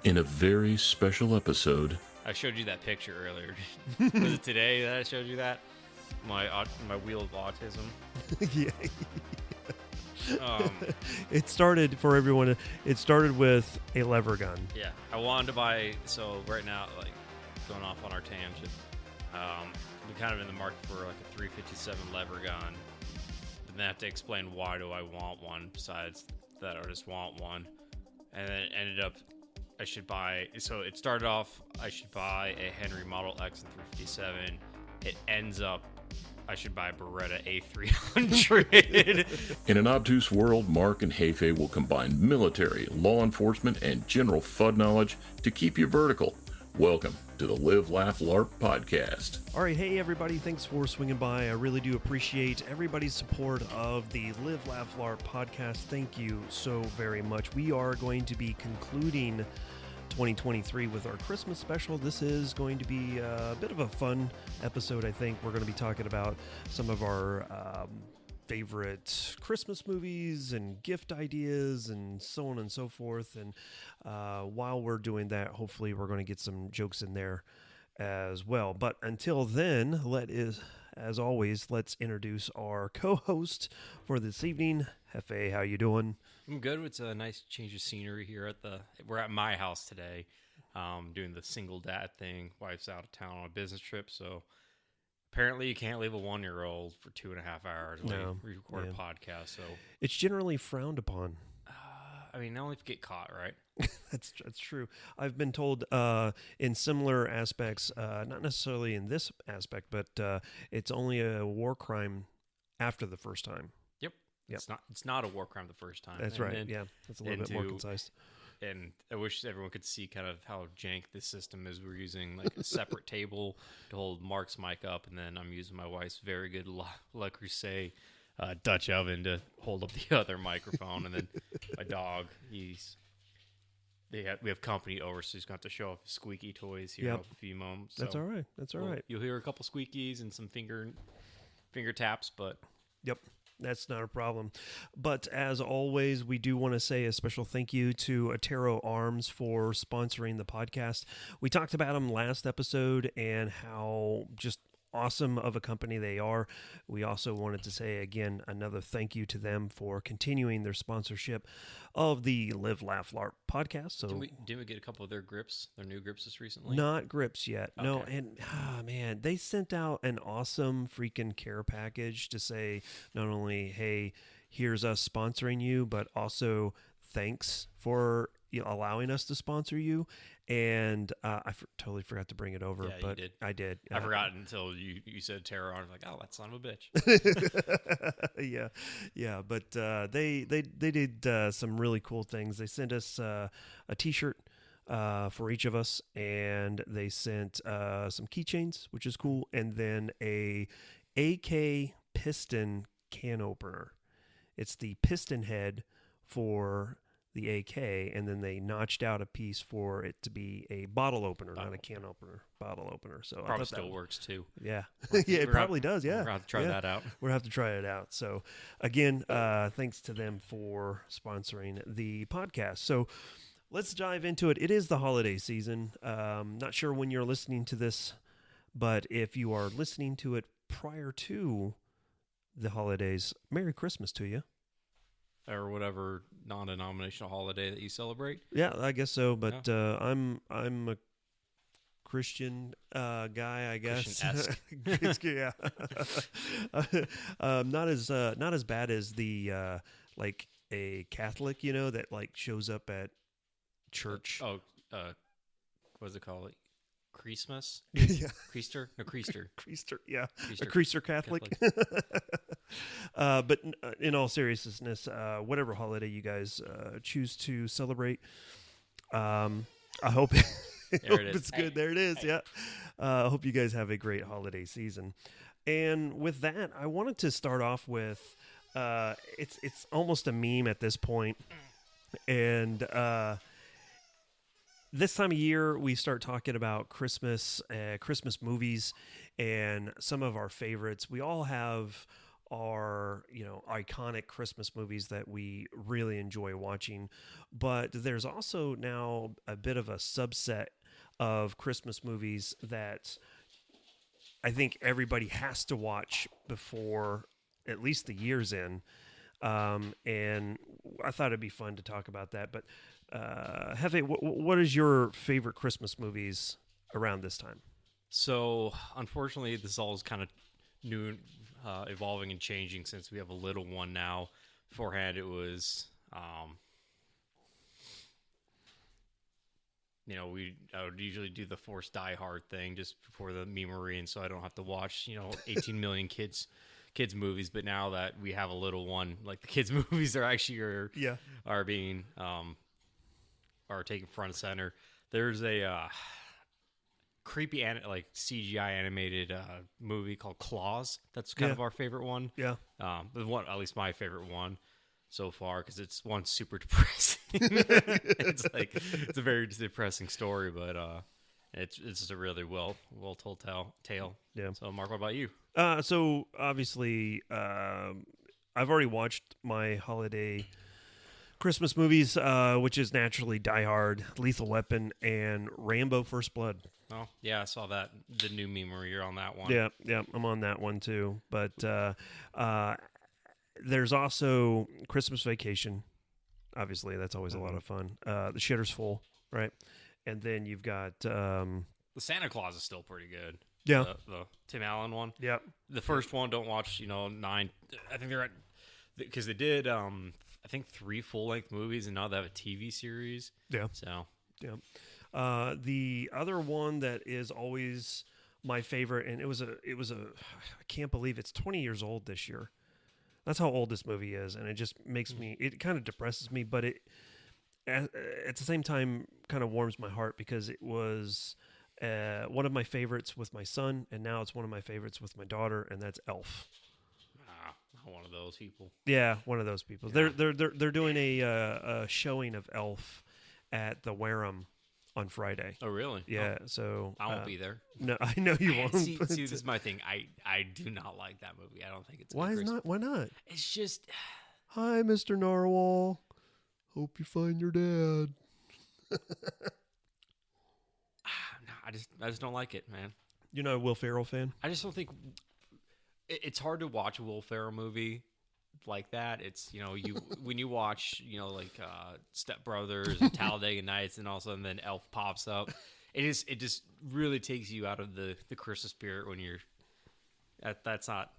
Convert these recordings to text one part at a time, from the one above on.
In a very special episode, I showed you that picture earlier. Was it today that I showed you that? My wheel of autism. Yeah. Um, It started, for everyone, it started with a lever gun. yeah, I wanted to buy. So right now, like going off on our tangent, I'm kind of in the market for like a 357 lever gun. But then I have to explain why do I want one besides that I just want one. And then it ended up I should buy. So it started off I should buy a Henry Model X and 357. It ends up I should buy a Beretta A300. in an obtuse world, Mark and Jefe will combine military, law enforcement, and general FUD knowledge to keep you vertical. Welcome to the Live, Laugh, Larp podcast. All right, hey everybody, thanks for swinging by. I really do appreciate everybody's support of the Live, Laugh, LARP podcast. Thank you so very much. We are going to be concluding 2023 with our Christmas special. This is going to be a bit of a fun episode, I think. We're going to be talking about some of our favorite Christmas movies and gift ideas and so on and so forth. And while we're doing that, hopefully we're going to get some jokes in there as well. But until then, as always, let's introduce our co-host for this evening. Jefe, how you doing? I'm good. It's a nice change of scenery here we're at my house today, doing the single dad thing. Wife's out of town on a business trip, so apparently you can't leave a 1-year-old for 2.5 hours while we record a podcast. So it's generally frowned upon. I mean, only if you get caught, right? That's true. I've been told in similar aspects, not necessarily in this aspect, but it's only a war crime after the first time. Yep. It's not a war crime the first time. That's right. Yeah, that's a little bit more concise. And I wish everyone could see kind of how jank this system is. We're using like a separate table to hold Mark's mic up, and then I'm using my wife's very good Le Creuset Dutch oven to hold up the other microphone. And then my dog, we have company over, so he's going to have to show off his squeaky toys here in a few moments. So That's all right. That's all right. You'll hear a couple squeakies and some finger taps, but Yep. That's not a problem. But as always, we do want to say a special thank you to Atero Arms for sponsoring the podcast. We talked about them last episode and how just awesome of a company they are. We also wanted to say, again, another thank you to them for continuing their sponsorship of the Live, Laugh, LARP podcast. So didn't we get a couple of their new grips this recently? Not grips yet. Okay. No, and man, they sent out an awesome freaking care package to say not only, hey, here's us sponsoring you, but also thanks for allowing us to sponsor you. And I totally forgot to bring it over, Yeah, but you did. I did. I forgot until you said terror. I was like, oh, that son of a bitch. Yeah. But they did some really cool things. They sent us a T-shirt for each of us, and they sent some keychains, which is cool, and then a AK piston can opener. It's the piston head for the AK, and then they notched out a piece for it to be a bottle opener, not a can opener, bottle opener. So probably still works too. Yeah, yeah, it probably does. Yeah, we're gonna have to try that out. We'll have to try it out. So again, thanks to them for sponsoring the podcast. So let's dive into it. It is the holiday season. Not sure when you're listening to this, but if you are listening to it prior to the holidays, Merry Christmas to you. Or whatever non-denominational holiday that you celebrate. Yeah, I guess so. But I'm a Christian guy, I guess. Christian-esque. Yeah. Not as bad as the like a Catholic, that like shows up at church. What's it called? Christmas? Yeah. Creaster? No, Creaster. Creaster, yeah. Creaster. A Creaster Catholic. But in all seriousness, whatever holiday you guys choose to celebrate, I hope, it's good. There it is, yeah. I hope you guys have a great holiday season. And with that, I wanted to start off with, it's almost a meme at this point, and this time of year, we start talking about Christmas movies, and some of our favorites. We all have are, iconic Christmas movies that we really enjoy watching. But there's also now a bit of a subset of Christmas movies that I think everybody has to watch before at least the year's end. And I thought it'd be fun to talk about that. But Hefe, what is your favorite Christmas movies around this time? So, unfortunately, this all is kind of new, evolving and changing since we have a little one now. Beforehand, it was, I would usually do the forced Die Hard thing just before the memory, and so I don't have to watch, 18 million kids movies. But now that we have a little one, like the kids movies are actually are being are taking front and center. There's a creepy CGI animated movie called Claws. That's kind of our favorite one. Yeah. The one, at least my favorite one so far, because it's super depressing. It's a very depressing story, but it's just a really well told tale. Yeah. So Mark, what about you? So obviously, I've already watched my holiday Christmas movies, which is naturally Die Hard, Lethal Weapon, and Rambo: First Blood. Oh, yeah, I saw that. The new meme, you're on that one. Yeah, I'm on that one too. But there's also Christmas Vacation. Obviously, that's always a lot of fun. The Shitter's Full, right? And then you've got the Santa Claus is still pretty good. Yeah, the Tim Allen one. Yeah, the first one. Don't watch. 9. I think they're at because they did. I think 3 full-length movies, and now they have a TV series. Yeah. So yeah. The other one that is always my favorite, and it was a. I can't believe it's 20 years old this year. That's how old this movie is, and it just makes me. It kind of depresses me, but it at the same time kind of warms my heart because it was one of my favorites with my son, and now it's one of my favorites with my daughter, and that's Elf. Not one of those people. Yeah, one of those people. Yeah. They're doing a showing of Elf at the Wareham on Friday. Oh, really? Yeah. So I won't be there. No, I know you won't. See, this is my thing. I do not like that movie. I don't think it's. Why not? Why not? It's just. Hi, Mr. Narwhal. Hope you find your dad. No, I just don't like it, man. You're not a Will Ferrell fan? I just don't think it's hard to watch a Will Ferrell movie like that. It's when you watch Step Brothers and Talladega Nights, and all of a sudden then Elf pops up. It just really takes you out of the Christmas spirit when you're. That's not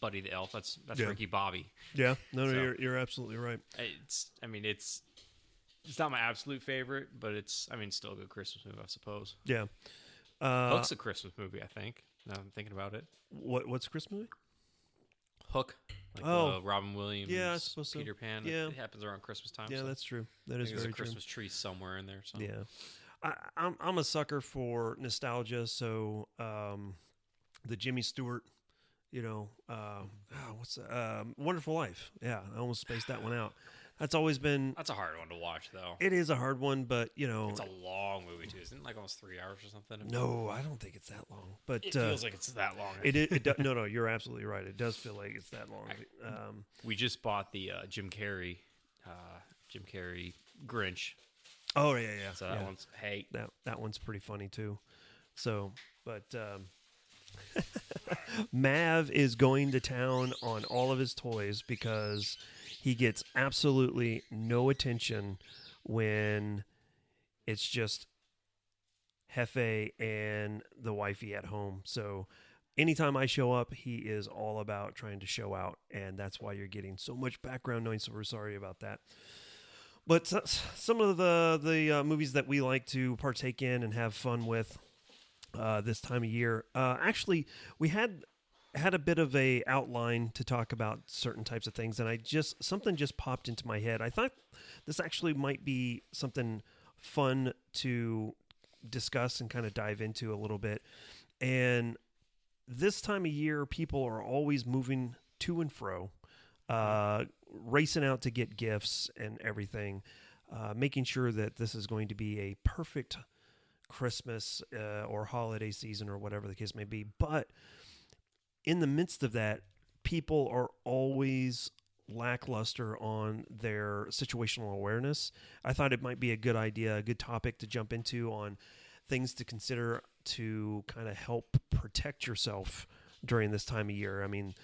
Buddy the Elf. That's Ricky Bobby. Yeah, no, you're absolutely right. It's not my absolute favorite, but it's still a good Christmas movie, I suppose. Yeah, Hook's a Christmas movie, I think. Now I'm thinking about it. What's a Christmas movie? Hook. Robin Williams. Yeah, I suppose so. Peter Pan. Yeah, it happens around Christmas time. Yeah, so that's true. That is very true. There's a Christmas tree somewhere in there. So. Yeah, I'm a sucker for nostalgia. So the Jimmy Stewart. What's Wonderful Life? Yeah, I almost spaced that one out. That's always been. That's a hard one to watch, though. It is a hard one, but it's a long movie too. Isn't it almost 3 hours or something? No, I don't think it's that long. But it feels like it's that long. No, you're absolutely right. It does feel like it's that long. We just bought the Jim Carrey Grinch. Oh yeah. So that one's that one's pretty funny too. So, but. Mav is going to town on all of his toys because he gets absolutely no attention when it's just Hefe and the wifey at home. So anytime I show up, he is all about trying to show out, and that's why you're getting so much background noise, so we're sorry about that. But some of the movies that we like to partake in and have fun with this time of year. Actually, we had a bit of a outline to talk about certain types of things, and something just popped into my head. I thought this actually might be something fun to discuss and kind of dive into a little bit. And this time of year, people are always moving to and fro, racing out to get gifts and everything, making sure that this is going to be a perfect Christmas or holiday season or whatever the case may be. But in the midst of that, people are always lackluster on their situational awareness. I thought it might be a good idea, a good topic to jump into on things to consider to kind of help protect yourself during this time of year. I mean,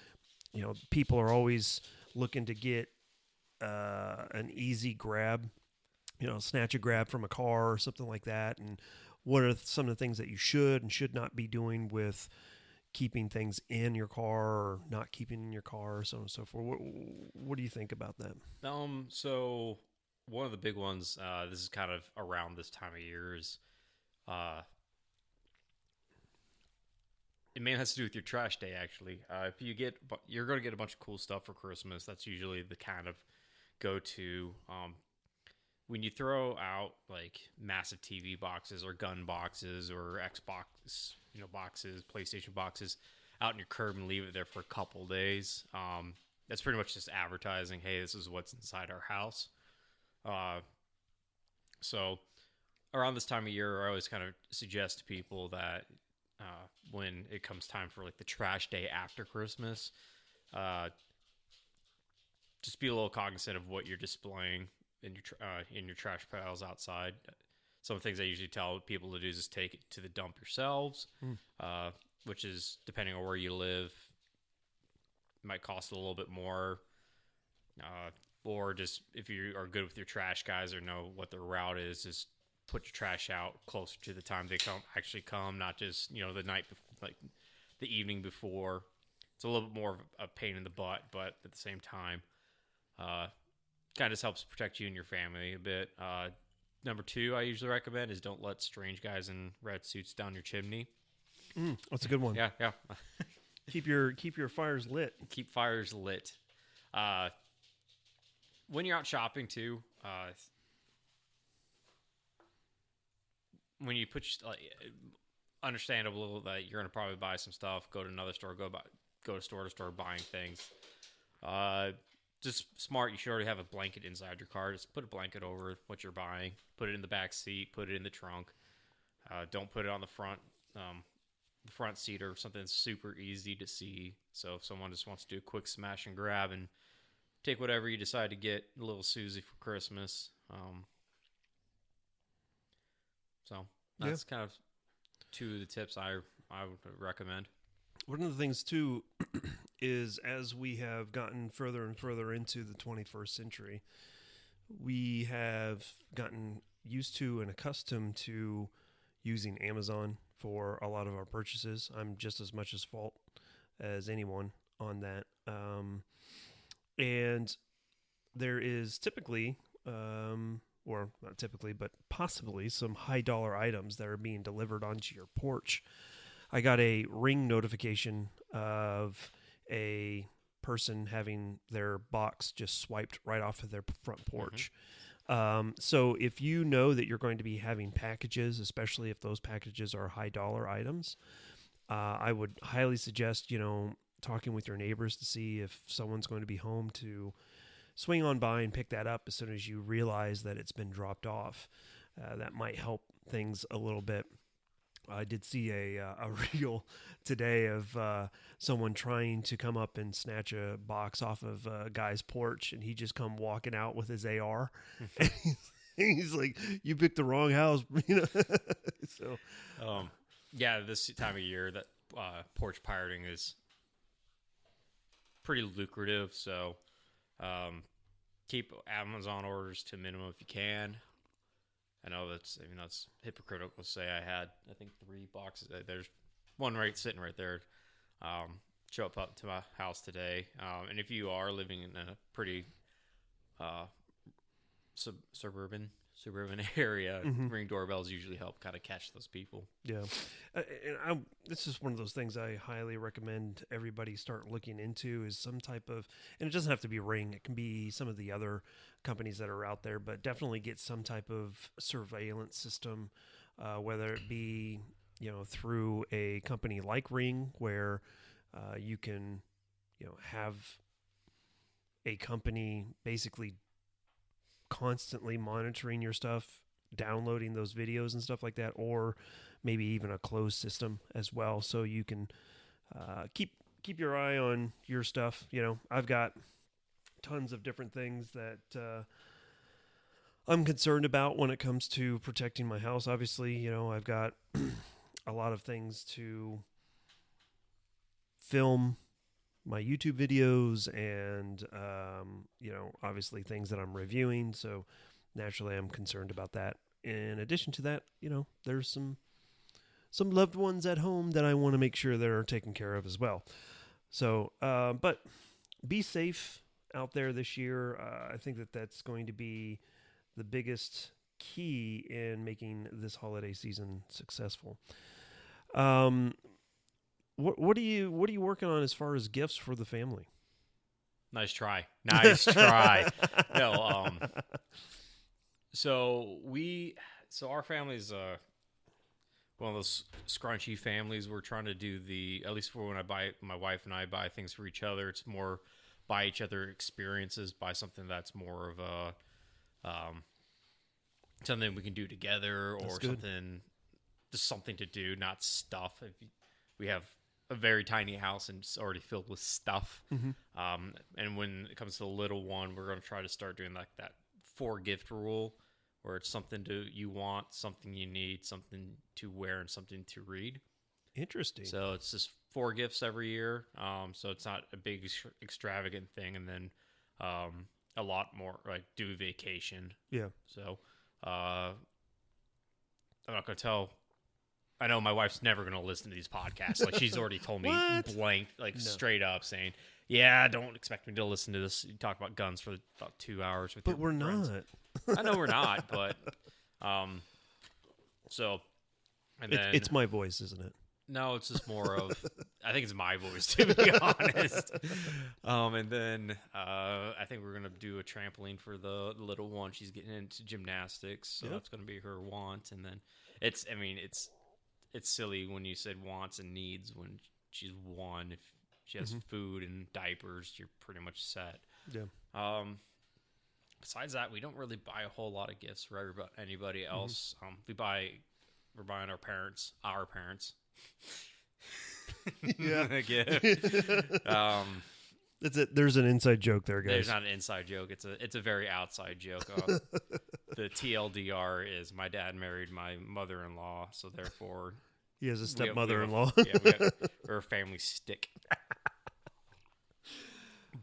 people are always looking to get an easy grab, snatch a grab from a car or something like that. And what are some of the things that you should and should not be doing with keeping things in your car or not keeping in your car, so on and so forth? What do you think about that? So one of the big ones, this is kind of around this time of year, is it mainly has to do with your trash day, actually. If you're going to get a bunch of cool stuff for Christmas. That's usually the kind of go-to. When you throw out like massive TV boxes or gun boxes or Xbox, boxes, PlayStation boxes out in your curb and leave it there for a couple days, that's pretty much just advertising, hey, this is what's inside our house. So around this time of year, I always kind of suggest to people that when it comes time for like the trash day after Christmas, just be a little cognizant of what you're displaying in your trash piles outside. Some of the things I usually tell people to do is just take it to the dump yourselves, which is, depending on where you live, might cost a little bit more. Or just, if you are good with your trash guys or know what their route is, just put your trash out closer to the time they come, not just, the night, like the evening before. It's a little bit more of a pain in the butt, but at the same time, kind of just helps protect you and your family a bit. Number 2, I usually recommend is don't let strange guys in red suits down your chimney. That's a good one. Yeah. Keep your fires lit. Keep fires lit. When you're out shopping too, when you understandable that you're gonna probably buy some stuff, go to another store, go to store to store buying things. Just smart. You should already have a blanket inside your car. Just put a blanket over what you're buying. Put it in the back seat. Put it in the trunk. Don't put it on the front seat or something that's super easy to see. So if someone just wants to do a quick smash and grab and take whatever you decide to get, a little Susie for Christmas. So that's kind of 2 of the tips I would recommend. One of the things too is, as we have gotten further and further into the 21st century, we have gotten used to and accustomed to using Amazon for a lot of our purchases. I'm just as much as fault as anyone on that. And there is typically, or not typically, but possibly some high dollar items that are being delivered onto your porch. I got a Ring notification of a person having their box just swiped right off of their front porch. So if you know that you're going to be having packages, especially if those packages are high dollar items, I would highly suggest, talking with your neighbors to see if someone's going to be home to swing on by and pick that up as soon as you realize that it's been dropped off. That might help things a little bit. I did see a reel today of someone trying to come up and snatch a box off of a guy's porch, and he just come walking out with his AR. And he's like, "You picked the wrong house," So, yeah, this time of year that porch pirating is pretty lucrative. So, keep Amazon orders to a minimum if you can. I know that's hypocritical to say. I had, I think, 3 boxes. There's one sitting right there. Show up to my house today. And if you are living in a pretty suburban area, Ring doorbells usually help kind of catch those people. Yeah. And this is one of those things I highly recommend everybody start looking into, is some type of, and it doesn't have to be Ring. It can be some of the other companies that are out there, but definitely get some type of surveillance system, whether it be, through a company like Ring, where you can, have a company basically constantly monitoring your stuff, downloading those videos and stuff like that, or maybe even a closed system as well, so you can keep keep your eye on your stuff. I've got tons of different things that I'm concerned about when it comes to protecting my house. Obviously, I've got a lot of things to film my YouTube videos and, obviously things that I'm reviewing. So naturally I'm concerned about that. In addition to that, there's some loved ones at home that I want to make sure that are taken care of as well. So, but be safe out there this year. I think that that's going to be the biggest key in making this holiday season successful. What are you working on as far as gifts for the family? Nice try. Nice try. No, so our family's one of those scrunchy families. We're trying to do at least for when my wife and I buy things for each other, it's more buy each other experiences, buy something that's more of a something we can do together, or something, just something to do, not stuff. We have a very tiny house and it's already filled with stuff. Mm-hmm. And when it comes to the little one, we're going to try to start doing like that 4 gift rule, where it's something you want, something you need, something to wear, and something to read. Interesting. So it's just 4 gifts every year. So it's not a big extravagant thing. And then a lot more like do vacation. Yeah. So I'm not going to tell. I know my wife's never going to listen to these podcasts. Like, she's already told me blank, straight up saying, yeah, don't expect me to listen to this. You talk about guns for about 2 hours with your friends. Not. I know we're not, but so and then it's my voice, isn't it? No, it's just more of I think it's my voice, to be honest. And then I think we're gonna do a trampoline for the little one. She's getting into gymnastics, so that's gonna be her want. And then it's silly when you said wants and needs when she's 1. If she has food and diapers, you're pretty much set. Yeah. Besides that, we don't really buy a whole lot of gifts for anybody else. We're buying our parents. Yeah. A gift. That's it. There's an inside joke there, guys. There's not an inside joke. It's a very outside joke. The TLDR is my dad married my mother-in-law, so therefore he has a stepmother-in-law. We're a family stick.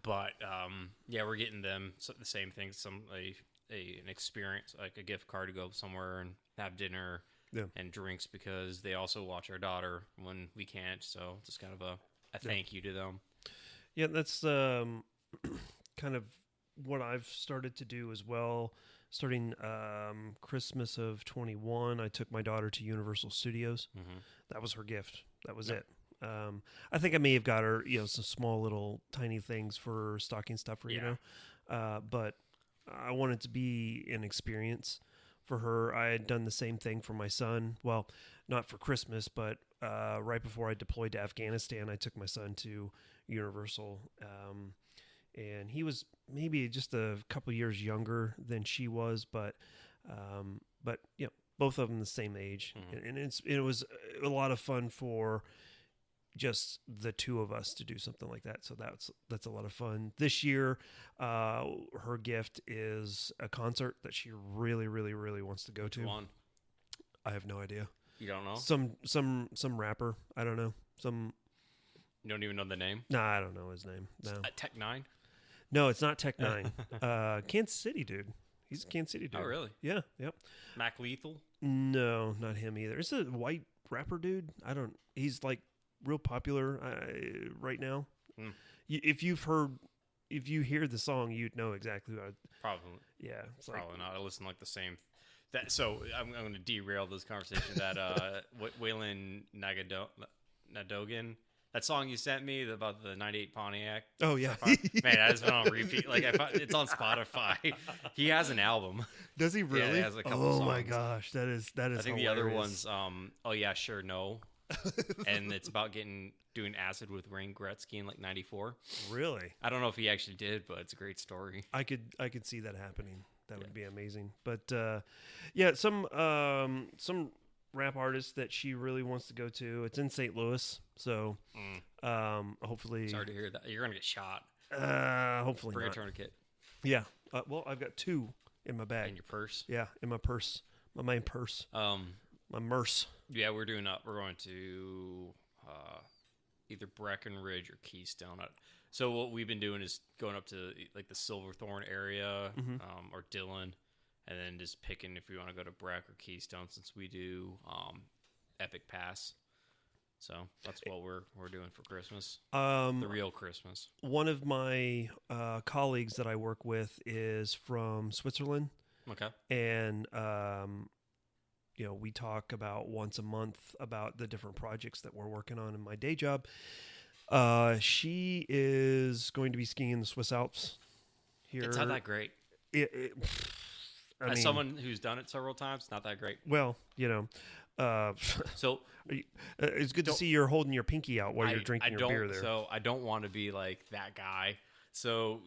But we're getting them the same thing. An experience, like a gift card to go somewhere and have dinner and drinks, because they also watch our daughter when we can't. So just kind of a thank you to them. Yeah, that's kind of what I've started to do as well. Starting Christmas of 21, I took my daughter to Universal Studios. Mm-hmm. That was her gift. That was it. I think I may have got her, some small little tiny things for stocking stuffer, but I wanted to be an experience for her. I had done the same thing for my son. Well, not for Christmas, but right before I deployed to Afghanistan, I took my son to Universal, and he was maybe just a couple years younger than she was, but both of them the same age, and it was a lot of fun for just the 2 of us to do something like that. So that's a lot of fun. This year, her gift is a concert that she really, really, really wants to go to. One. I have no idea. You don't know? Some rapper. I don't know. You don't even know the name? Nah, I don't know his name. No. Tech 9? No, it's not Tech 9. Kansas City dude. He's a Kansas City dude. Oh, really? Yeah. Yep. Mac Lethal? No, not him either. It's a white rapper dude. He's like real popular right now. If you hear the song, you'd know exactly who probably. Yeah, it's probably not. I listen like the same. So I'm going to derail this conversation. That Waylon Nadogan, that song you sent me about the '98 Pontiac. Oh yeah, man, I just been on repeat. Like it's on Spotify. He has an album. Does he really? Yeah, he has a couple songs. Oh my gosh, that is. I think hilarious. The other one's Oh yeah, sure, no. And it's about doing acid with Wayne Gretzky in like '94. Really? I don't know if he actually did, but it's a great story. I could see that happening. That would be amazing. But some rap artist that she really wants to go to. It's in St. Louis, so hopefully. Sorry to hear that. You're gonna get shot. Hopefully Bring not. a tourniquet Yeah. Well, I've got 2 in my bag. in your purse. Yeah, in my purse, my main purse, my merce. Yeah, we're going to either Breckenridge or Keystone. So what we've been doing is going up to like the Silverthorne area or Dillon, and then just picking if we want to go to Breck or Keystone, since we do Epic Pass. So that's what we're doing for Christmas. The real Christmas. One of my colleagues that I work with is from Switzerland. Okay. And we talk about once a month about the different projects that we're working on in my day job. She is going to be skiing in the Swiss Alps here. It's not that great. As someone who's done it several times, it's not that great. Well, so it's good to see you're holding your pinky out while you're drinking your beer there. So I don't want to be like that guy. So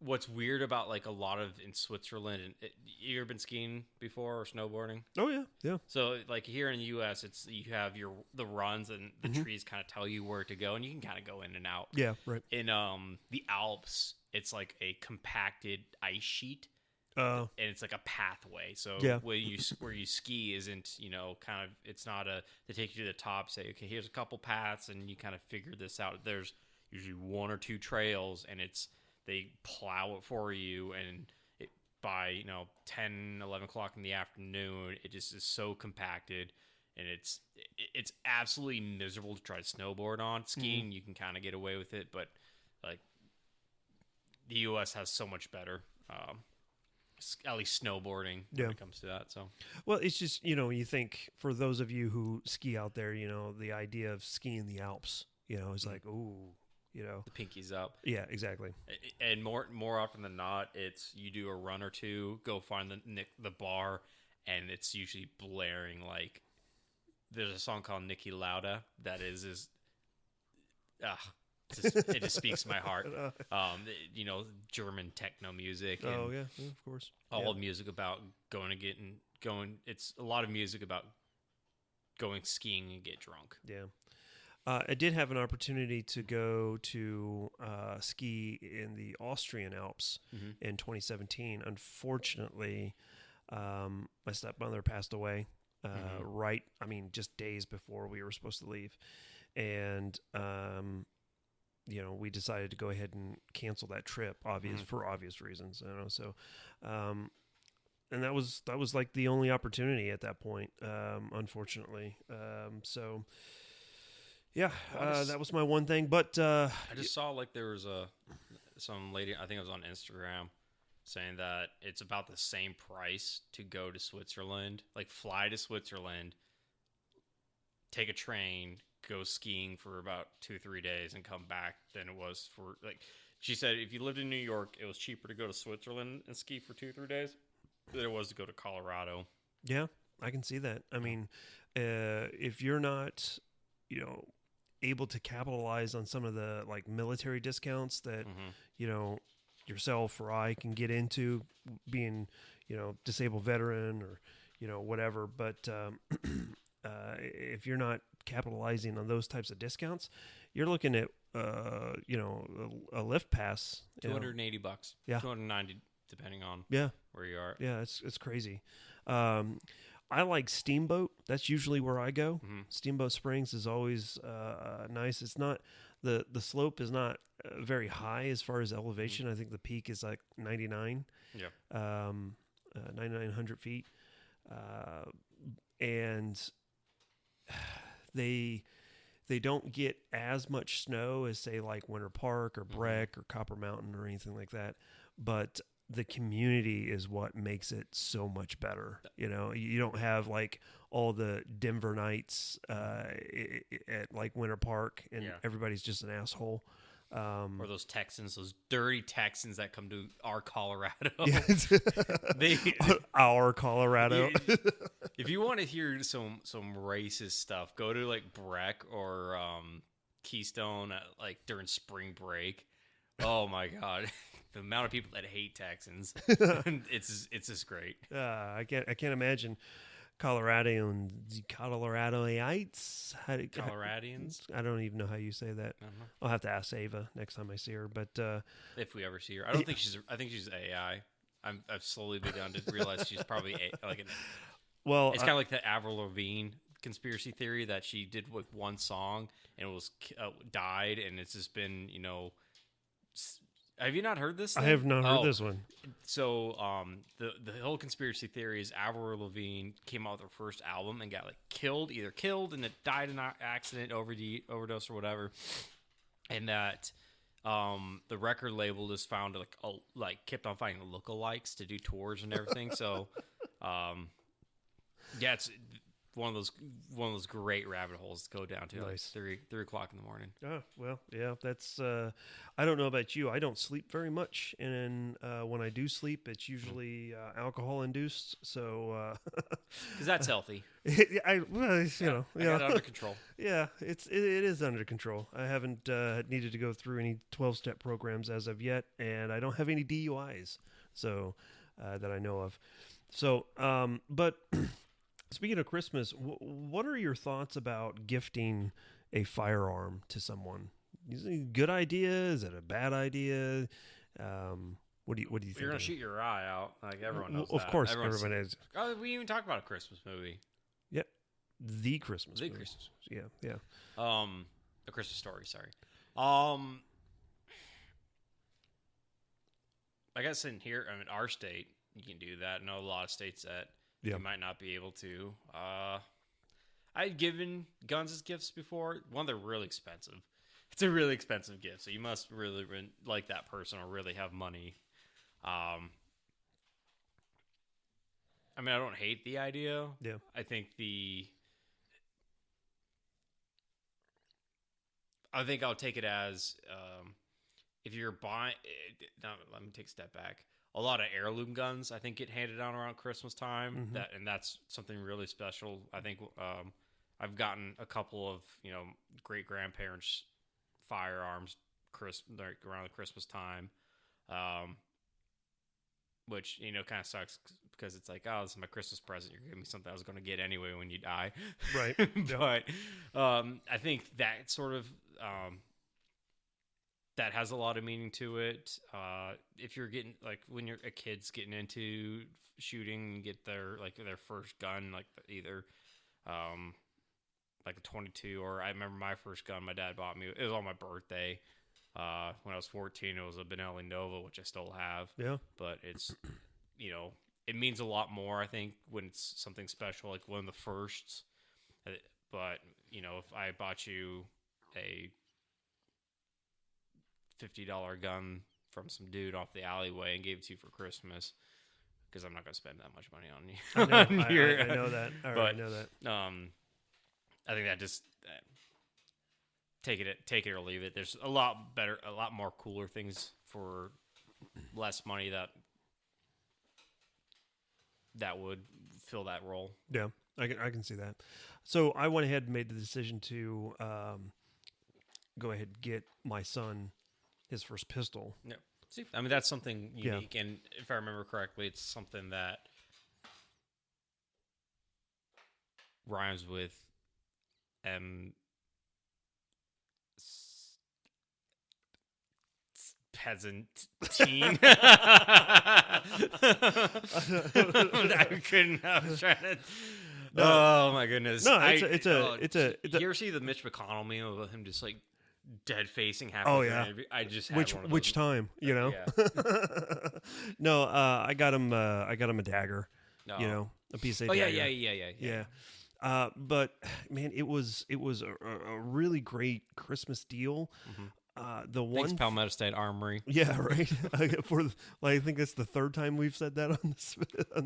what's weird about like a lot of in Switzerland, and you ever been skiing before or snowboarding? Oh yeah. So like here in the U.S., you have the runs and the trees kind of tell you where to go, and you can kind of go in and out. Yeah, right. In the Alps, it's like a compacted ice sheet. And it's like a pathway. So where you ski isn't, kind of, it's not they take you to the top, say, okay, here's a couple paths, and you kind of figure this out. There's usually 1 or 2 trails, and they plow it for you, and by 10, 11 o'clock in the afternoon, it just is so compacted, and it's absolutely miserable to try to snowboard on. Skiing, you can kind of get away with it, but like the U.S. has so much better. At least snowboarding when it comes to that. So, well, it's just, you think for those of you who ski out there, the idea of skiing the Alps, is like, ooh, the pinky's up. Yeah, exactly. And more often than not, it's you do a run or two, go find the bar, and it's usually blaring like there's a song called Niki Lauda that is it just speaks to my heart. German techno music. And yeah, of course. All music about going. It's a lot of music about going skiing and get drunk. Yeah. I did have an opportunity to go to ski in the Austrian Alps in 2017. Unfortunately, my stepmother passed away just days before we were supposed to leave. And we decided to go ahead and cancel that trip, for obvious reasons. So, and that was like the only opportunity at that point, unfortunately. So, yeah, that was my one thing. But I just saw like there was some lady, I think it was on Instagram, saying that it's about the same price to go to Switzerland, like fly to Switzerland, take a train, go skiing for about 2-3 days and come back than it was for, like, she said if you lived in New York, it was cheaper to go to Switzerland and ski for 2-3 days than it was to go to Colorado. Yeah, I can see that. I mean, if you're not, able to capitalize on some of the like military discounts that, yourself or I can get into being, disabled veteran or, whatever. But if you're not capitalizing on those types of discounts, you're looking at a lift pass, $280, yeah, $290 depending on where you are. Yeah, it's crazy. I like Steamboat. That's usually where I go. Steamboat Springs is always nice. It's not the slope is not very high as far as elevation. I think the peak is like 99. Yeah. 9,900 feet, and they don't get as much snow as say like Winter Park or Breck or Copper Mountain or anything like that, but the community is what makes it so much better. You don't have like all the Denver nights at like Winter Park and everybody's just an asshole. Or those Texans, those dirty Texans that come to our Colorado. Our Colorado. If you want to hear some racist stuff, go to like Breck or Keystone like during spring break. Oh my God. the amount of people that hate Texans, it's just great. I can't imagine Coloradaites. Coloradians. I don't even know how you say that. I don't know. I'll have to ask Ava next time I see her. But If we ever see her, I don't think she's. I think she's AI. I've slowly begun to realize she's probably well, it's kind of like the Avril Lavigne conspiracy theory that she did with one song and was died, and it's just been Have you not heard this thing? I have not heard this one. So the whole conspiracy theory is Avril Lavigne came out with her first album and got either killed and it died in an accident, overdose or whatever, and that the record label just found kept on finding lookalikes to do tours and everything. So it's one of those great rabbit holes to go down to. Nice. 3 o'clock in the morning. Oh, well, yeah, that's I don't know about you. I don't sleep very much, and when I do sleep, it's usually alcohol induced. So because that's healthy. I got it under control. Yeah, it is under control. I haven't needed to go through any 12-step programs as of yet, and I don't have any DUIs, so that I know of. So, but speaking of Christmas, what are your thoughts about gifting a firearm to someone? Is it a good idea? Is it a bad idea? What do you think? You're gonna shoot your eye out, like everyone knows. Of course, everyone is. Oh, we even talked about a Christmas movie. Yep, the Christmas movie. Christmas. Yeah. A Christmas Story. Sorry. I guess in here, our state, you can do that. I know a lot of states that you might not be able to. I've given guns as gifts before. One, they're really expensive. It's a really expensive gift, so you must really like that person or really have money. I don't hate the idea. Yeah. I think I'll take it as if you're buying. Let me take a step back. A lot of heirloom guns, I think, get handed down around Christmas time. Mm-hmm. That's something really special. I think I've gotten a couple of great grandparents' firearms around the Christmas time, which kind of sucks because it's like, oh, this is my Christmas present. You're giving me something I was going to get anyway when you die, Right? But I think that sort of that has a lot of meaning to it. If you're getting when you're a kid's getting into shooting, and get their first gun, either a 22, or I remember my first gun my dad bought me. It was on my birthday when I was 14. It was a Benelli Nova, which I still have. Yeah, but it's it means a lot more, I think, when it's something special, like one of the firsts. But if I bought you a $50 gun from some dude off the alleyway and gave it to you for Christmas, because I'm not going to spend that much money on you. I know that. I know that. I think that just take it or leave it. There's a lot more cooler things for less money that would fill that role. Yeah, I can see that. So I went ahead and made the decision to go ahead and get my son his first pistol. Yeah. See, that's something unique, and if I remember correctly, it's something that rhymes with peasant teen. I couldn't. I was trying to. No. Oh my goodness! No, it's a. You ever see the Mitch McConnell meme of him just dead facing half? Oh yeah. I just had which time Yeah. No, I got him a dagger. No. A PSA. Oh dagger. Yeah. But man, it was a really great Christmas deal. Mm-hmm. Thanks, Palmetto State Armory. Yeah, right. I think that's the third time we've said that on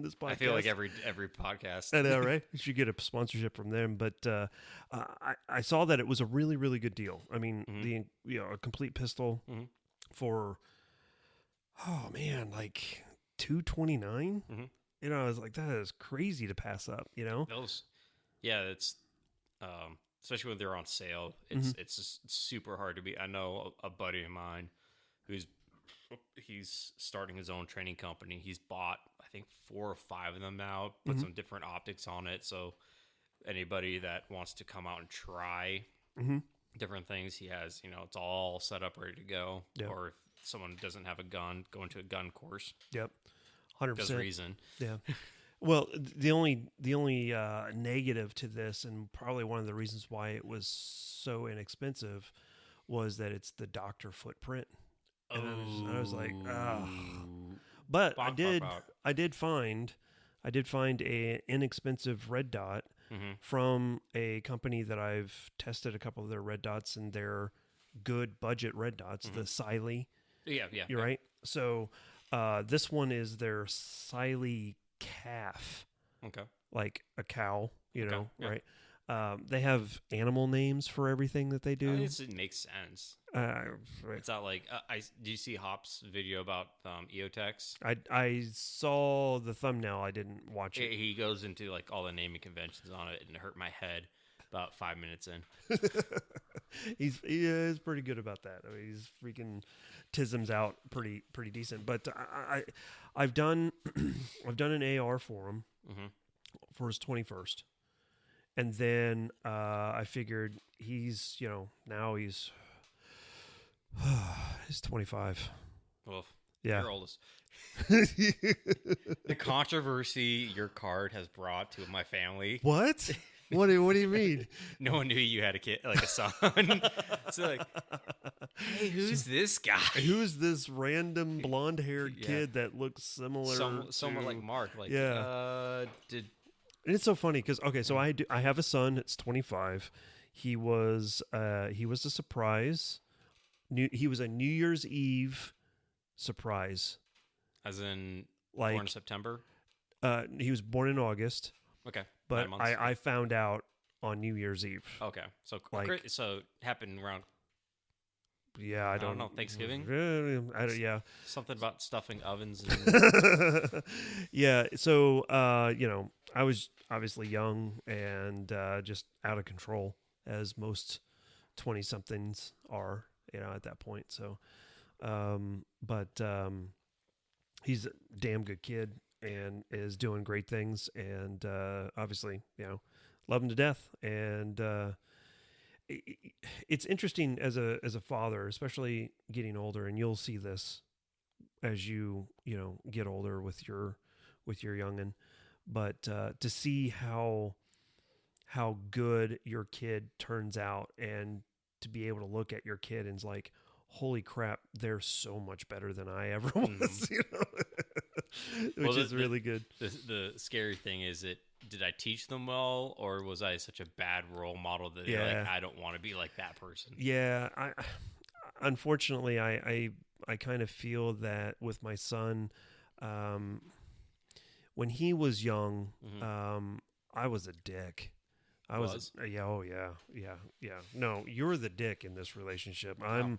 this podcast. I feel like every podcast. I know, right? We should get a sponsorship from them. But I saw that it was a really, really good deal. I mean, a complete pistol for $229. I was like, that is crazy to pass up. Those, it's especially when they're on sale. It's just super hard to beat. I know a buddy of mine who's he's starting his own training company. He's bought, I think, 4 or 5 of them now, put some different optics on it. So anybody that wants to come out and try different things, he has, it's all set up, ready to go. Yeah. Or if someone doesn't have a gun, go into a gun course. Yep. 100%. Does reason. Yeah. Well, the only negative to this, and probably one of the reasons why it was so inexpensive, was that it's the doctor footprint. And I was like, ah. But I did find a inexpensive red dot from a company that I've tested a couple of their red dots, and they're good budget red dots, the Siley. Yeah. You're right. So this one is their Siley calf. Okay. Like a cow, right? They have animal names for everything that they do. It makes sense. Right. It's not like do you see Hop's video about EOTechs? I saw the thumbnail. I didn't watch it. He goes into like all the naming conventions on it, and it hurt my head about 5 minutes in. He is pretty good about that. I mean, he's freaking tisms out pretty decent. But I've done an AR for him for his 21st. And then I figured he's 25. Well, yeah. You're oldest. The controversy your card has brought to my family. What? What do you mean? No one knew you had a kid, like a son. So like, hey, who's this guy? Who's this random blonde-haired kid that looks similar? Someone like Mark. Like, And it's so funny because so I have a son that's 25. He was a surprise. He was a New Year's Eve surprise. As in, like, born in September. He was born in August. Okay, but I found out on New Year's Eve. Okay, so so happened around. Yeah, I don't know. Thanksgiving. Yeah, something about stuffing ovens. And... yeah, so I was obviously young and just out of control, as most 20-somethings are, at that point. So, but he's a damn good kid and is doing great things, and obviously, love him to death. And it's interesting as a father, especially getting older, and you'll see this as you get older with your youngin', but to see how good your kid turns out, and to be able to look at your kid and it's like, holy crap, they're so much better than I ever was, which is really good. The scary thing is that, did I teach them well, or was I such a bad role model that they're like, I don't want to be like that person? Yeah, unfortunately, I kind of feel that with my son, when he was young, I was a dick. Yeah. No, you're the dick in this relationship. Wow.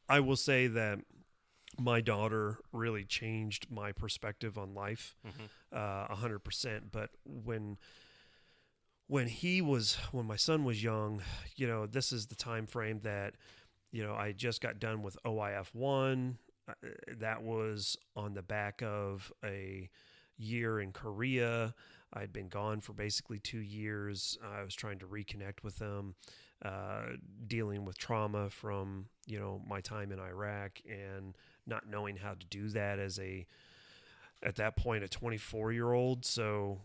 I will say that my daughter really changed my perspective on life, 100%. But when my son was young, this is the time frame that, I just got done with OIF1. That was on the back of a year in Korea. I'd been gone for basically 2 years. I was trying to reconnect with them, dealing with trauma from, my time in Iraq, and not knowing how to do that at that point, a 24-year-old. So,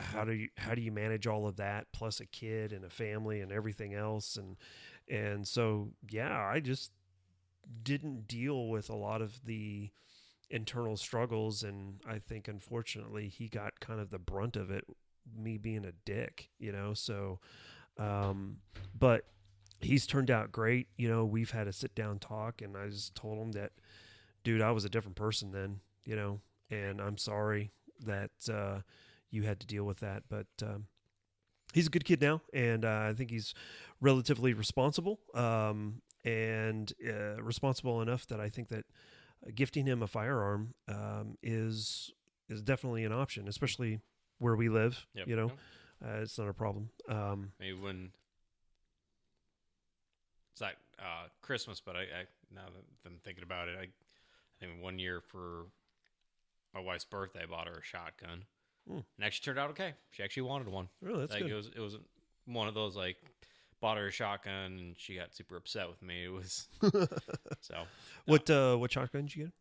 how do you manage all of that, plus a kid and a family and everything else? And so, yeah, I just didn't deal with a lot of the internal struggles, and I think unfortunately he got kind of the brunt of it, me being a dick, so but he's turned out great. We've had a sit down talk, and I just told him that, dude, I was a different person then, and I'm sorry that you had to deal with that, but he's a good kid now, and I think he's relatively responsible, and responsible enough that I think that gifting him a firearm is definitely an option, especially where we live. Yep. It's not a problem. Maybe when Zach, Christmas, but I now that I'm thinking about it, I think one year for my wife's birthday, I bought her a shotgun. And actually turned out okay. She actually wanted one. Oh, that's like good. It was one of those like bought her a shotgun and she got super upset with me. It was so. What shotgun did you get?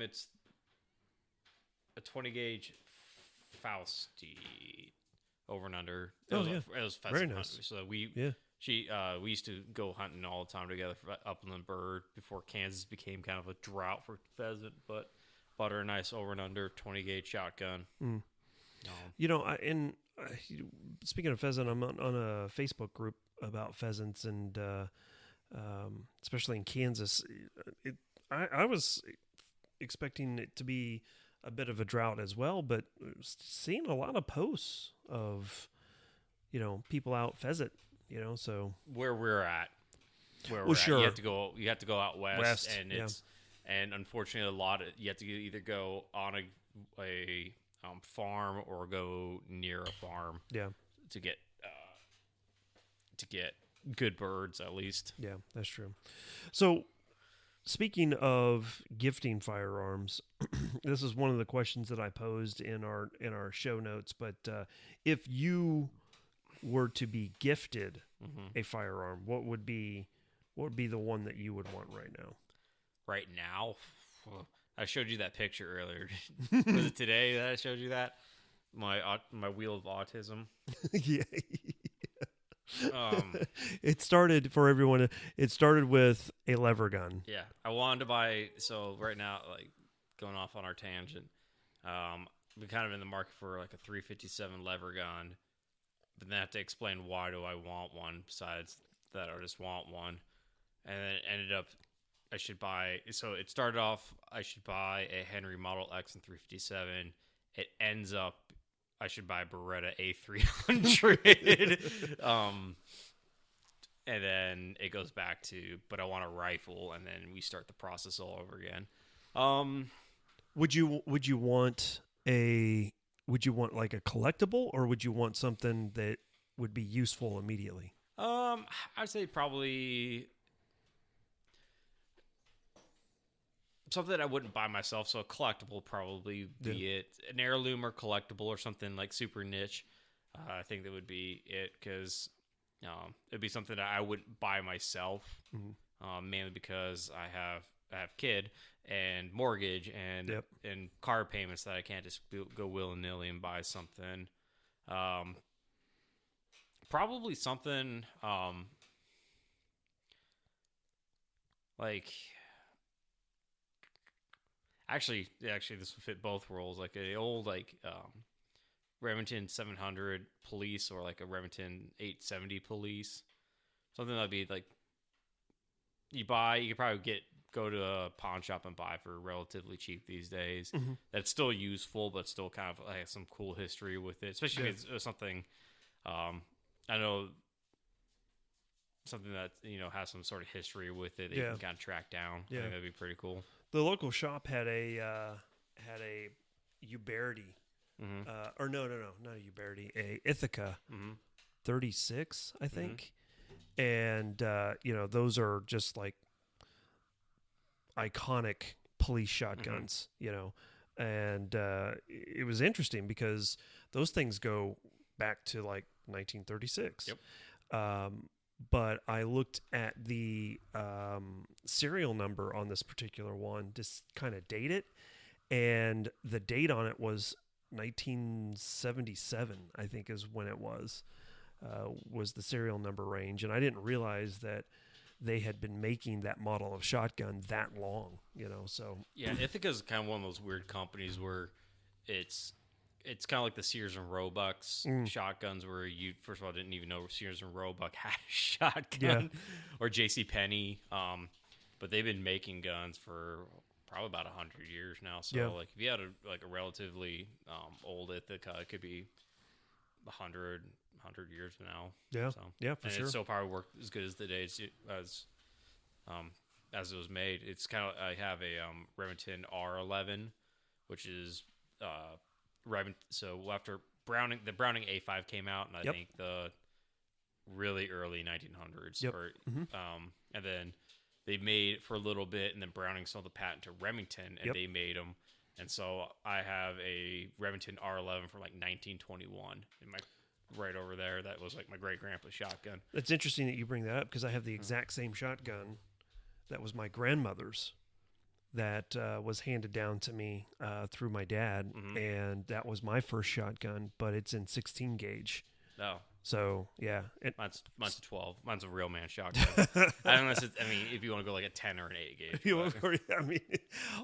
It's a 20 gauge Fausti over and under. It was pheasant Very nice. hunting. So we used to go hunting all the time together for upland bird before Kansas became kind of a drought for pheasant. But bought her a nice over and under 20 gauge shotgun. Speaking of pheasant, I'm on a Facebook group about pheasants, and especially in Kansas, I was expecting it to be a bit of a drought as well, but seeing a lot of posts of people out pheasant. So where we're at, sure, you have to go out west and yeah. And unfortunately, you have to either go on a farm or go near a farm. Yeah. To get good birds, at least. Yeah, that's true. So, speaking of gifting firearms, this is one of the questions that I posed in our show notes. But if you were to be gifted a firearm, what would be the one that you would want right now? Right now, I showed you that picture earlier. Was it today that I showed you that? My wheel of autism. Yeah. It started for everyone. It started with a lever gun. Yeah, I wanted to buy. So right now, like going off on our tangent, we're kind of in the market for like a 357 lever gun, but then I have to explain why do I want one. Besides that, I just want one, and then it ended up I should buy. So it started off I should buy a Henry Model X and 357. It ends up I should buy a Beretta A300. And then it goes back to, but I want a rifle, and then we start the process all over again. Would you want like a collectible, or would you want something that would be useful immediately? I'd say probably something that I wouldn't buy myself, so a collectible probably be it. An heirloom or collectible or something like super niche. I think that would be it, because it'd be something that I wouldn't buy myself, mainly because I have kid and mortgage and car payments that I can't just go willy-nilly and buy something. Probably something like... Actually, this would fit both roles. Like an old Remington 700 police, or like a Remington 870 police. Something that'd be like you could probably go to a pawn shop and buy for relatively cheap these days. That's still useful, but still kind of has some cool history with it. Especially if it's something I know, something that has some sort of history with it that you can kind of track down. I think that'd be pretty cool. The local shop had a Uberti, or no, not a Uberti, a Ithaca 36, I think, and those are just like iconic police shotguns, and it was interesting because those things go back to like 1936. But I looked at the serial number on this particular one, just kind of date it, and the date on it was 1977, I think is when it was the serial number range. And I didn't realize that they had been making that model of shotgun that long, so. Yeah, Ithaca's kind of one of those weird companies where it's kind of like the Sears and Roebuck shotguns, where you first of all didn't even know Sears and Roebuck had a shotgun, or JCPenney. But they've been making guns for probably about 100 years now. So like if you had a relatively old Ithaca, it could be 100 years now. Yeah, so, for sure. It still probably worked as good as the days as it was made. It's kind of I have a Remington R11, which is so after the Browning A5 came out, and I think the really early 1900s. Yep. Or, Mhm. and then they made for a little bit, and then Browning sold the patent to Remington, and Yep. they made them. And so I have a Remington R11 from like 1921 in my right over there. That was like my great grandpa's shotgun. It's interesting that you bring that up because I have the exact same shotgun that was my grandmother's that was handed down to me through my dad, and that was my first shotgun, but it's in 16 gauge. No. So yeah, Mine's a 12. Mine's a real man shotgun. Unless it's, I mean, if you want to go like a 10 or an 8 gauge. I mean,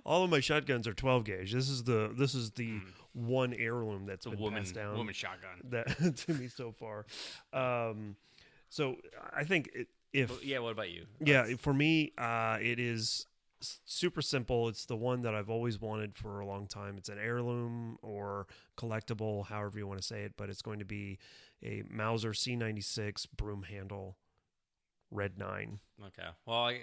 all of my shotguns are 12 gauge. This is the one heirloom that's been passed down. Woman shotgun. That to me so far. So I think what about you? For me, it is super simple. It's the one that I've always wanted for a long time. It's an heirloom or collectible, however you want to say it, but it's going to be a Mauser C96 broom handle Red 9. Okay. Well,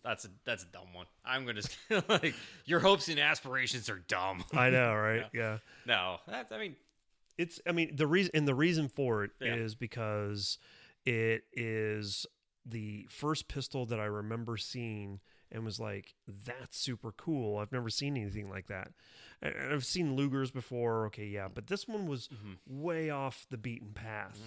that's a dumb one. I'm going to like your hopes and aspirations are dumb. I know, right? Yeah. No, the reason for it is because it is the first pistol that I remember seeing and was like, that's super cool. I've never seen anything like that. And I've seen Lugers before. Okay, yeah. But this one was way off the beaten path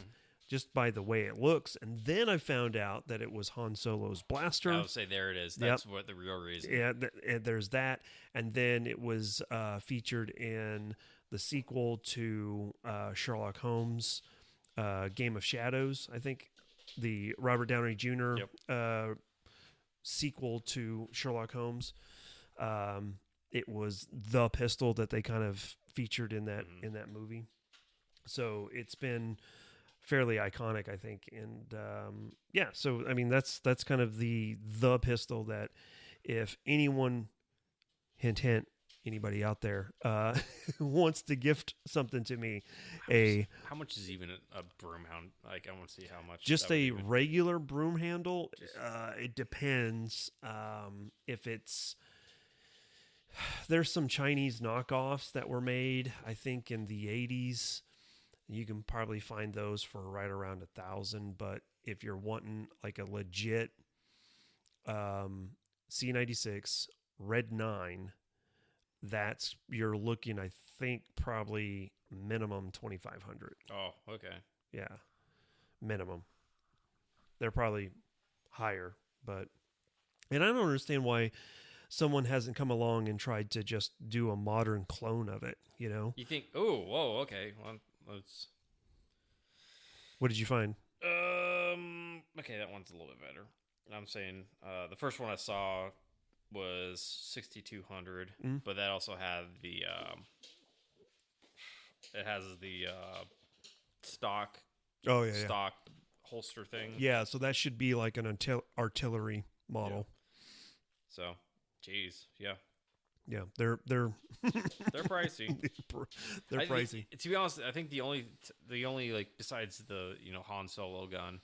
just by the way it looks. And then I found out that it was Han Solo's blaster. I would say there it is. That's what the real reason. Yeah, there's that. And then it was featured in the sequel to Sherlock Holmes, Game of Shadows, I think. The Robert Downey Jr. Sequel to Sherlock Holmes. It was the pistol that they kind of featured in that movie. So it's been fairly iconic, I think. And so I mean that's kind of the pistol that if anyone, hint hint, anybody out there wants to gift something to me, how much is even a broom hound? Like, I want to see how much. Just a regular broom handle. It depends. If it's, there's some Chinese knockoffs that were made, I think, in the 80s. You can probably find those for right around $1,000. But if you're wanting like a legit C96 Red 9. You're looking, I think, probably minimum 2,500. Oh, okay. Yeah, minimum. They're probably higher, and I don't understand why someone hasn't come along and tried to just do a modern clone of it. You know? You think? Oh, whoa, okay. Well, let's. What did you find? Okay, that one's a little bit better. I'm saying the first one I saw was 6,200, but that also had the it has the stock holster thing. Yeah, so that should be like an artillery model. So, geez, yeah, they're they're pricey. They're pricey. To be honest, I think the only like besides the Han Solo gun,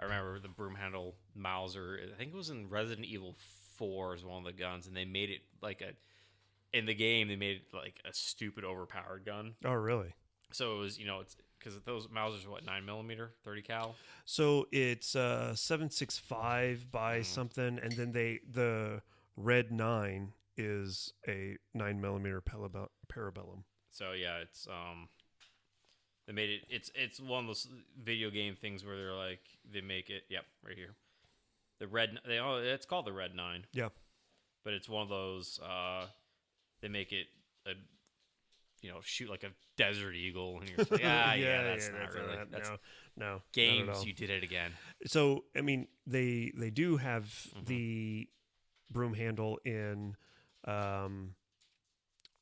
I remember the broom handle Mauser. I think it was in Resident Evil 4 is one of the guns, and they made it like in the game they made it like a stupid overpowered gun. Oh, really? So it was it's because those Mausers are what, 9mm 30 cal. So it's 7.65 by something, and then the Red 9 is a 9mm parabellum. So yeah, it's they made it. It's one of those video game things where they're like they make it. Yep, right here. The red, it's called the Red 9. Yeah, but it's one of those. They make it shoot like a Desert Eagle, and you're like, that's not really. No. Games, you did it again. So I mean, they do have the broom handle in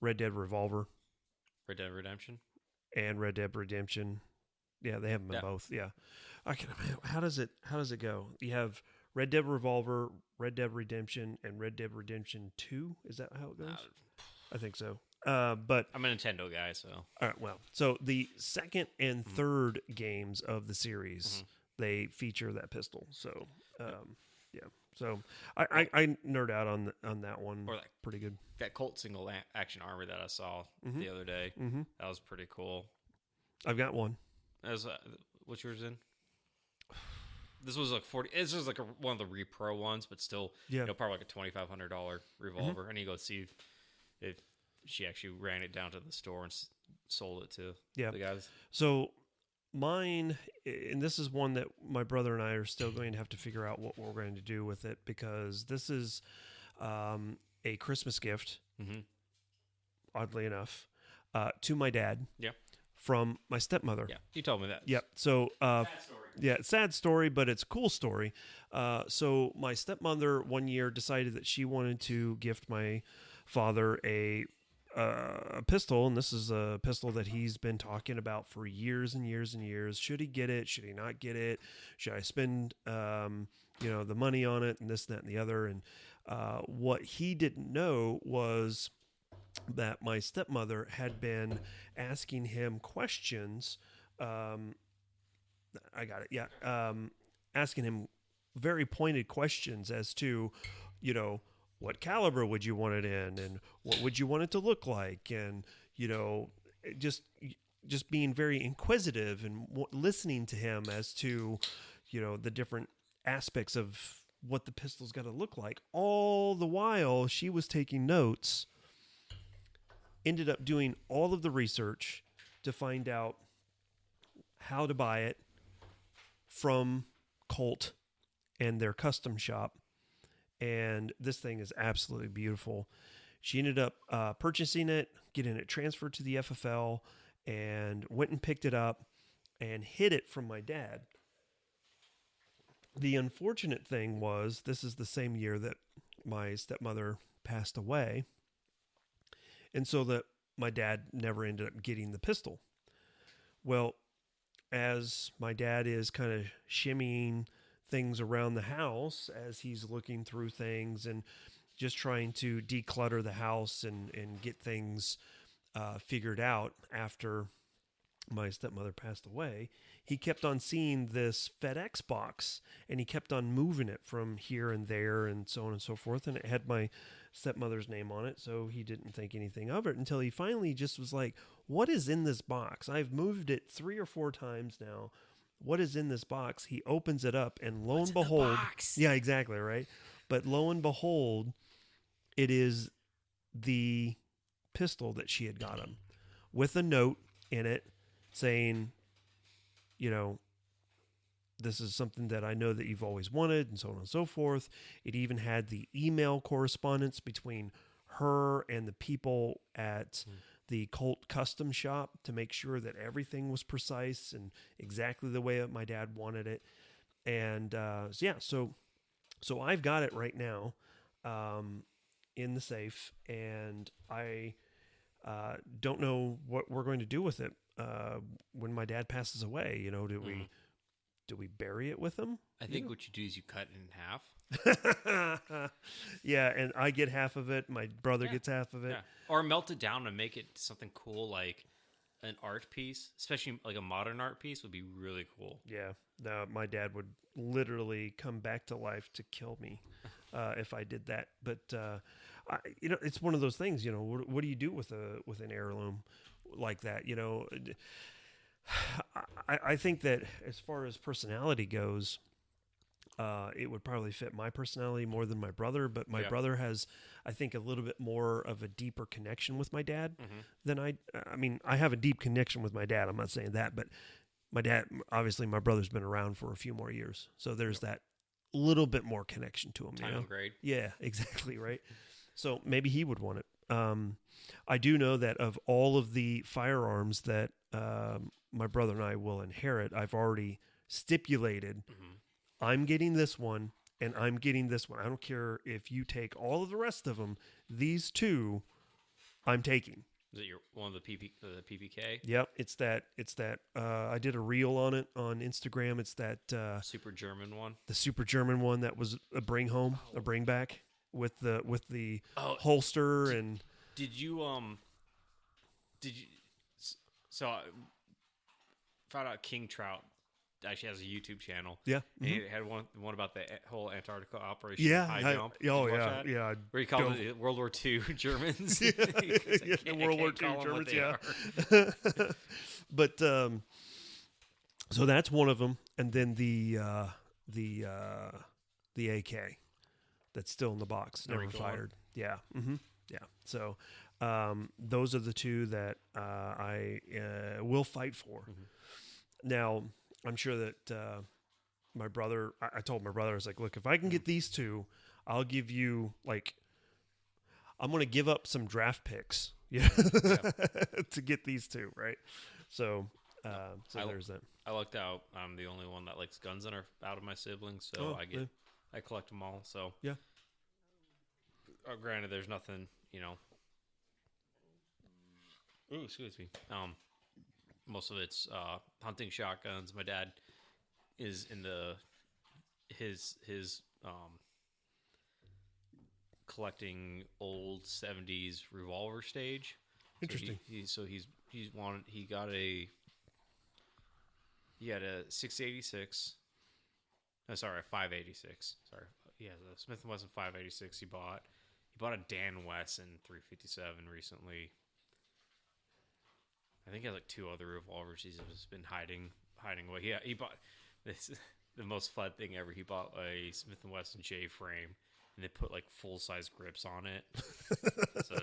Red Dead Revolver, Red Dead Redemption, and Red Dead Redemption. Yeah, they have them in both. Yeah, how does it go? You have Red Dead Revolver, Red Dead Redemption, and Red Dead Redemption 2. Is that how it goes? I think so. But I'm a Nintendo guy, so. All right, well, so the second and third games of the series, they feature that pistol. So, So I nerd out on that one. Or pretty good. That Colt single action armor that I saw the other day. That was pretty cool. I've got one. What's yours in? This was like 40. This was like one of the repro ones, but still, probably like a $2,500 revolver. I need to go see if she actually ran it down to the store and sold it to the guys. So mine, and this is one that my brother and I are still going to have to figure out what we're going to do with it, because this is a Christmas gift, oddly enough, to my dad. Yeah. From my stepmother. Yeah, you told me that. Yep. So, sad story. Yeah, sad story, but it's a cool story. So my stepmother one year decided that she wanted to gift my father a pistol, and this is a pistol that he's been talking about for years and years and years. Should he get it? Should he not get it? Should I spend, the money on it, and this, that, and the other? And what he didn't know was that my stepmother had been asking him questions. I got it. Yeah. Asking him very pointed questions as to, what caliber would you want it in, and what would you want it to look like? And, just being very inquisitive and listening to him as to, the different aspects of what the pistol's got to look like. All the while she was taking notes, ended up doing all of the research to find out how to buy it from Colt and their custom shop. And this thing is absolutely beautiful. She ended up purchasing it, getting it transferred to the FFL, and went and picked it up and hid it from my dad. The unfortunate thing was, this is the same year that my stepmother passed away. And so that my dad never ended up getting the pistol. Well, as my dad is kind of shimmying things around the house as he's looking through things and just trying to declutter the house and get things figured out after my stepmother passed away, he kept on seeing this FedEx box, and he kept on moving it from here and there and so on and so forth. And it had my stepmother's name on it, so he didn't think anything of it until he finally just was like, what is in this box? I've moved it 3 or 4 times now. What is in this box? He opens it up, and lo and behold, yeah, exactly, right? But lo and behold, it is the pistol that she had got him, with a note in it saying, this is something that I know that you've always wanted, and so on and so forth. It even had the email correspondence between her and the people at the Colt custom shop to make sure that everything was precise and exactly the way that my dad wanted it. And so I've got it right now in the safe, and I don't know what we're going to do with it when my dad passes away. Do we bury it with him? I think what you do is you cut it in half. Yeah, and I get half of it. My brother gets half of it. Yeah. Or melt it down and make it something cool, like an art piece, especially like a modern art piece would be really cool. Yeah. No, my dad would literally come back to life to kill me if I did that. But it's one of those things. What do you do with an heirloom like that? I think that as far as personality goes, it would probably fit my personality more than my brother. But my brother has, I think, a little bit more of a deeper connection with my dad than I. I mean, I have a deep connection with my dad. I'm not saying that, but my dad, obviously, my brother's been around for a few more years, so there's that little bit more connection to him. Time and grade. Yeah, exactly right. So maybe he would want it. I do know that of all of the firearms that my brother and I will inherit, I've already stipulated I'm getting this one and I'm getting this one. I don't care if you take all of the rest of them. These 2 I'm taking. Is it one of the PPK? Yep, it's that. I did a reel on it on Instagram. It's that super German one. The super German one that was a bring back with the holster. And did you so I found out King Trout actually has a YouTube channel. Yeah. And it had one about the whole Antarctica operation. Yeah. High jump. Yeah. Where he called it World War II Germans. The World War II Germans, yeah. But so that's one of them. And then the the AK that's still in the box, never Recall. fired. Yeah. Yeah. So those are the two that I will fight for. Now, I'm sure that my brother, I told my brother, I was like, look, if I can get these two, I'll give you, like, I'm going to give up some draft picks to get these two, right? So, there's that. I lucked out. I'm the only one that likes guns that are out of my siblings, so I collect them all. So yeah. Granted, there's nothing, Ooh, excuse me. Most of it's hunting shotguns. My dad is in his collecting old 70s revolver stage. Interesting. So he had a 686. No, sorry, a 586. Sorry, yeah, the Smith & Wesson 586. He bought a Dan Wesson 357 recently. I think he has like two other revolvers he's just been hiding away. He bought this the most fun thing ever. He bought a Smith & Wesson J frame, and they put like full size grips on it. So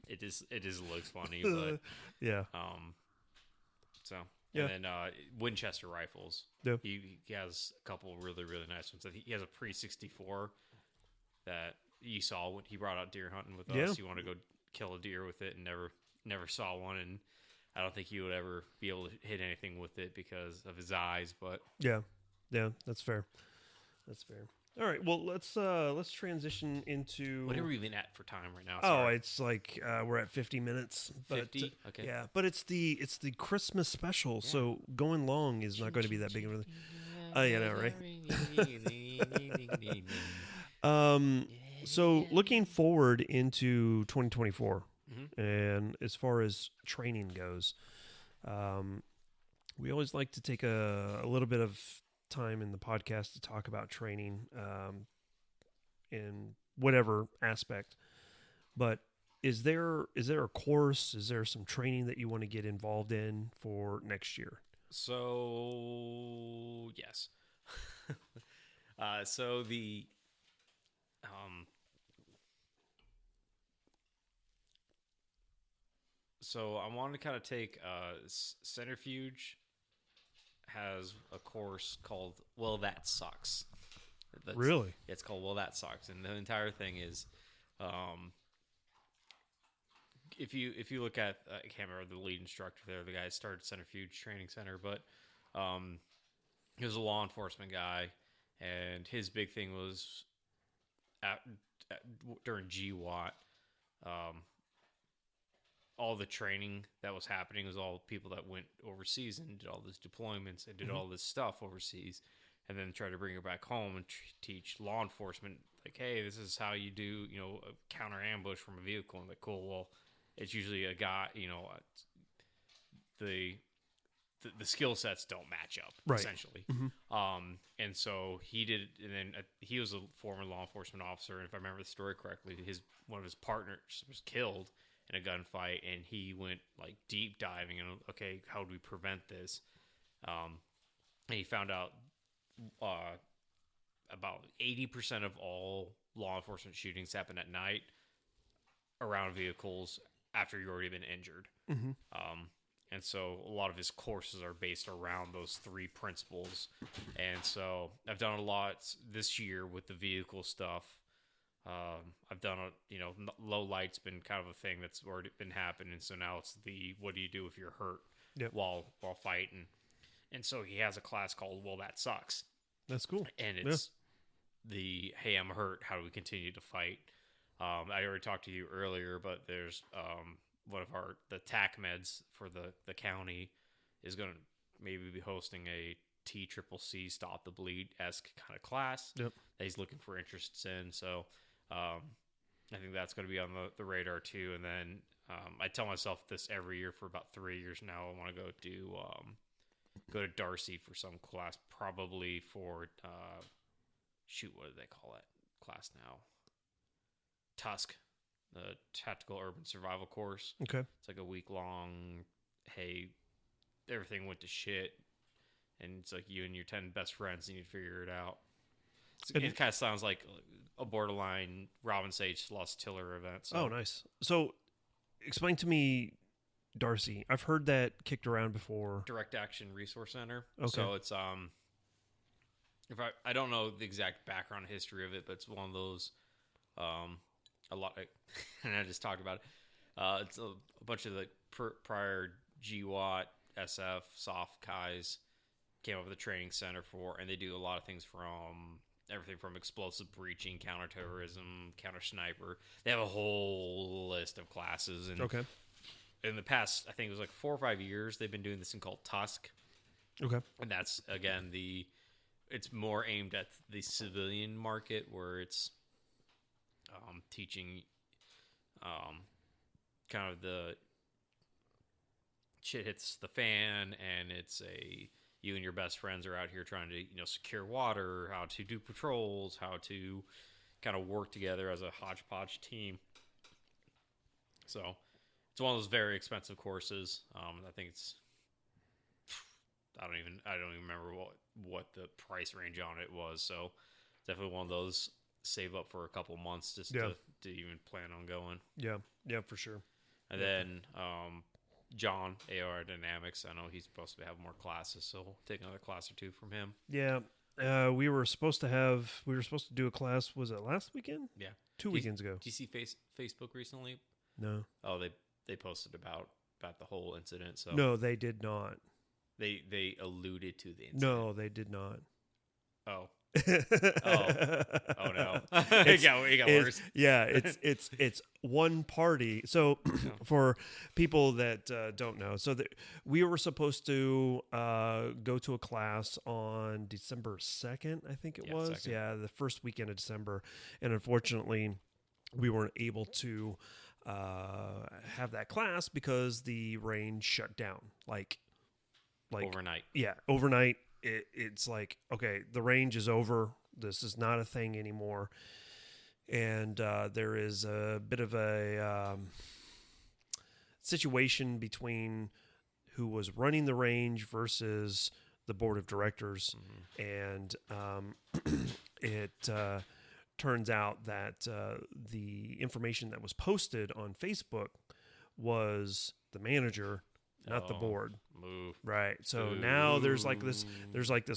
it just looks funny, but yeah. So yeah. And then Winchester rifles. Yeah. He has a couple really really nice ones. He has a pre 64 that you saw when he brought out deer hunting with us. He wanted to go kill a deer with it and never saw one, and I don't think he would ever be able to hit anything with it because of his eyes. But yeah, that's fair. All right, well let's transition into what are we even at for time right now? Sorry. It's like we're at 50 minutes. 50? Okay. Yeah, but it's the Christmas special, so going long is not going to be that big of a. Oh, yeah, no, right. So looking forward into 2024. And as far as training goes, we always like to take a little bit of time in the podcast to talk about training in whatever aspect. But is there a course? Is there some training that you want to get involved in for next year? So yes. So I wanted to kind of take Centrifuge has a course called Well That Sucks. Really? It's called Well That Sucks, and the entire thing is, if you look at I can't remember the lead instructor there, the guy that started Centrifuge Training Center, but he was a law enforcement guy, and his big thing was during GWAT. All the training that was happening was all people that went overseas and did all these deployments and did all this stuff overseas, and then try to bring it back home and teach law enforcement, like, hey, this is how you do, a counter ambush from a vehicle. And like, cool. Well, it's usually a guy, the skill sets don't match up, right, essentially. And so he did, and then he was a former law enforcement officer, and if I remember the story correctly, one of his partners was killed in a gunfight, and he went like deep diving and, okay, how do we prevent this? And he found out about 80% of all law enforcement shootings happen at night around vehicles after you've already been injured. And so a lot of his courses are based around those three principles. And so I've done a lot this year with the vehicle stuff. I've done low light's been kind of a thing that's already been happening. So now it's what do you do if you're hurt while fighting? And so he has a class called Well That Sucks. That's cool. And it's hey, I'm hurt. How do we continue to fight? I already talked to you earlier, but there's one of the TAC meds for the county is going to maybe be hosting a TCCC Stop the Bleed-esque kind of class that he's looking for interests in. So I think that's going to be on the radar too. And then I tell myself this every year for about 3 years now. I want to go to Darcy for some class, probably for what do they call that class now? Tusk, the Tactical Urban Survival course. Okay. It's like a week long. Hey, everything went to shit, and it's like you and your 10 best friends need to figure it out. And It kind of sounds like a borderline Robin Sage Lost Tiller event. So. Oh, nice. So, explain to me, Darcy. I've heard that kicked around before. Direct Action Resource Center. Okay. So it's if I don't know the exact background history of it, but it's one of those a lot. And I just talked about it. It's a bunch of the prior GWAT, SF, soft guys came up with a training center for, and they do a lot of things from everything from explosive breaching, counterterrorism, counter sniper. They have a whole list of classes. And Okay. in the past, I think it was like 4 or 5 years, they've been doing this thing called Tusk. Okay. And that's, again, it's more aimed at the civilian market, where it's teaching kind of the shit hits the fan, and it's you and your best friends are out here trying to secure water, how to do patrols, how to kind of work together as a hodgepodge team. So it's one of those very expensive courses. I think I don't even remember what the price range on it was. So definitely one of those save up for a couple months just to even plan on going. Yeah, for sure. And then John, AR Dynamics, I know he's supposed to have more classes, so we'll take another class or two from him. Yeah. We were supposed to do a class, was it last weekend? Yeah. 2 weekends ago. Did you see Facebook recently? No. Oh, they posted about the whole incident. So No, they did not. They alluded to the incident. No, they did not. Oh. Oh no. It got worse. Yeah, it's one party. So for people that don't know, so we were supposed to go to a class on December 2nd, I think it was. 2nd. Yeah, the first weekend of December. And unfortunately, we weren't able to have that class because the range shut down. Like overnight. Yeah, overnight. It's like, okay, the range is over. This is not a thing anymore. And there is a bit of a situation between who was running the range versus the board of directors. Mm-hmm. And it turns out that the information that was posted on Facebook was the manager, not the board. Move. Right. So now there's like this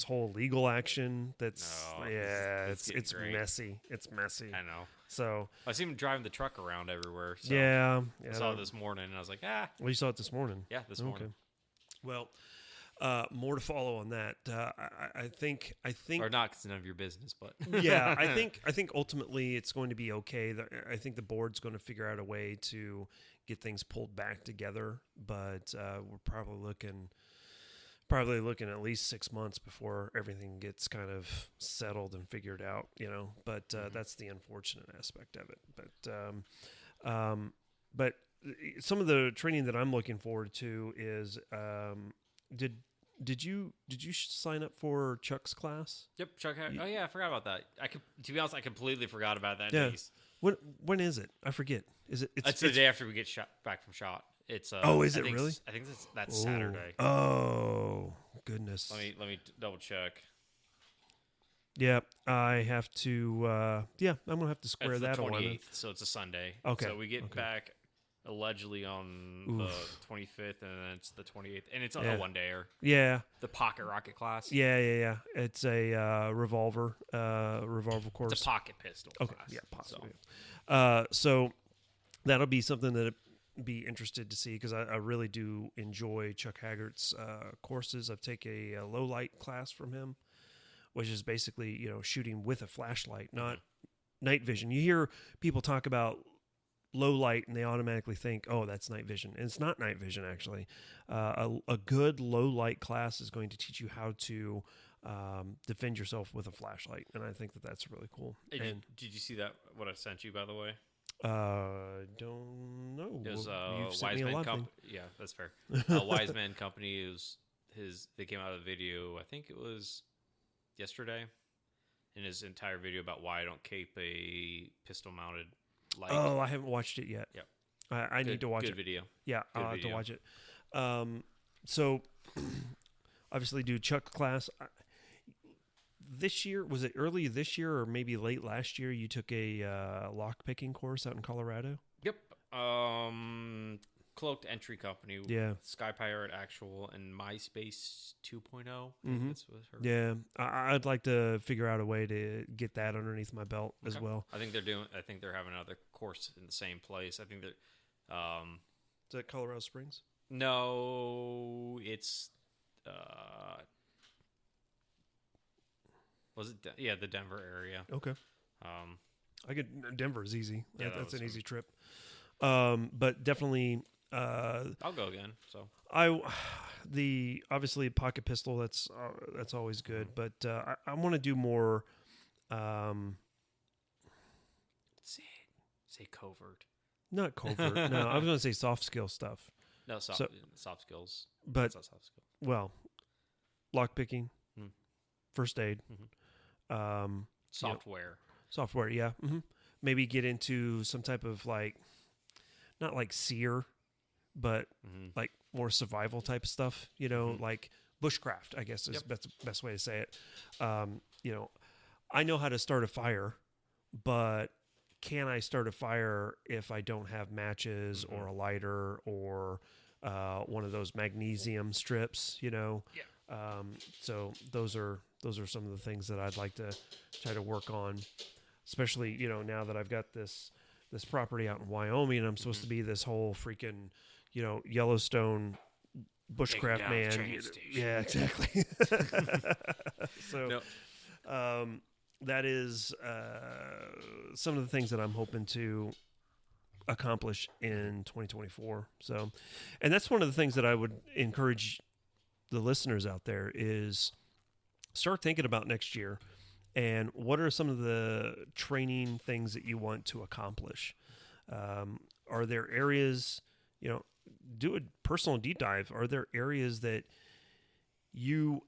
whole legal action that's it's messy. It's messy. I know. So I see him driving the truck around everywhere. So yeah. I saw it this morning and I was like, Well, you saw it this morning. Yeah, this morning. Well, more to follow on that. I think or not, because it's none of your business, but yeah, I think ultimately it's going to be okay. I think the board's going to figure out a way to get things pulled back together, but we're probably looking at least 6 months before everything gets kind of settled and figured out, but that's the unfortunate aspect of it. But some of the training that I'm looking forward to is, did you sign up for Chuck's class? Yep, Chuck. Oh yeah, I forgot about that. To be honest, I completely forgot about that. Yeah. When is it? I forget. Is it? It's the day after we get back from shot. It's is it really? I think that's Saturday. Oh goodness. Let me double check. Yeah, I have to. I'm gonna have to square That's that the 28th, away. so it's a Sunday. Okay. So we get back allegedly on the 25th, and then it's the 28th, and it's on a one-dayer. Yeah. The pocket rocket class. Yeah. It's a revolver course. It's a pocket pistol. Okay. Class, Yeah, possibly. So. So that'll be something that I'd be interested to see, because I really do enjoy Chuck Haggart's courses. I've taken a low light class from him, which is basically shooting with a flashlight, not night vision. You hear people talk about low light and they automatically think, oh, that's night vision. And it's not night vision, actually. A good low light class is going to teach you how to defend yourself with a flashlight, and I think that's really cool. And did you see that? What I sent you, by the way? Don't know. It was Wise Man Company. Yeah, that's fair. Wise Man Company is they came out with a video. I think it was yesterday, in his entire video about why I don't keep a pistol mounted light. Oh, I haven't watched it yet. Yep. I need to watch it. Good video. Yeah, I'll have to watch it. So obviously do Chuck class. This year, was it early this year or maybe late last year? You took a lock picking course out in Colorado. Yep. Cloaked Entry Company. Yeah. Sky Pirate Actual and MySpace 2.0. Mm-hmm. That's what her. Yeah, I'd like to figure out a way to get that underneath my belt as well. I think they're having another course in the same place. I think they're. Is that Colorado Springs? No, it's. Was it? Yeah, the Denver area. Okay. I could. Denver's easy. Yeah, that's an easy trip. But definitely. I'll go again. So obviously pocket pistol. That's always good. But I want to do more. Say covert. Not covert. No, I was going to say soft skill stuff. No, soft skills. But That's not soft skill. well, lock picking, first aid, software. Software, yeah. Mm-hmm. Maybe get into some type of like, not like seer, but like more survival type of stuff. Like bushcraft, I guess is that's the best way to say it. I know how to start a fire, but can I start a fire if I don't have matches or a lighter or one of those magnesium strips? So those are some of the things that I'd like to try to work on, especially now that I've got this property out in Wyoming and I'm supposed to be this whole freaking Yellowstone bushcraft man. Yeah, exactly. So that is some of the things that I'm hoping to accomplish in 2024. So, and that's one of the things that I would encourage the listeners out there is start thinking about next year and what are some of the training things that you want to accomplish. Are there areas, do a personal deep dive. Are there areas that you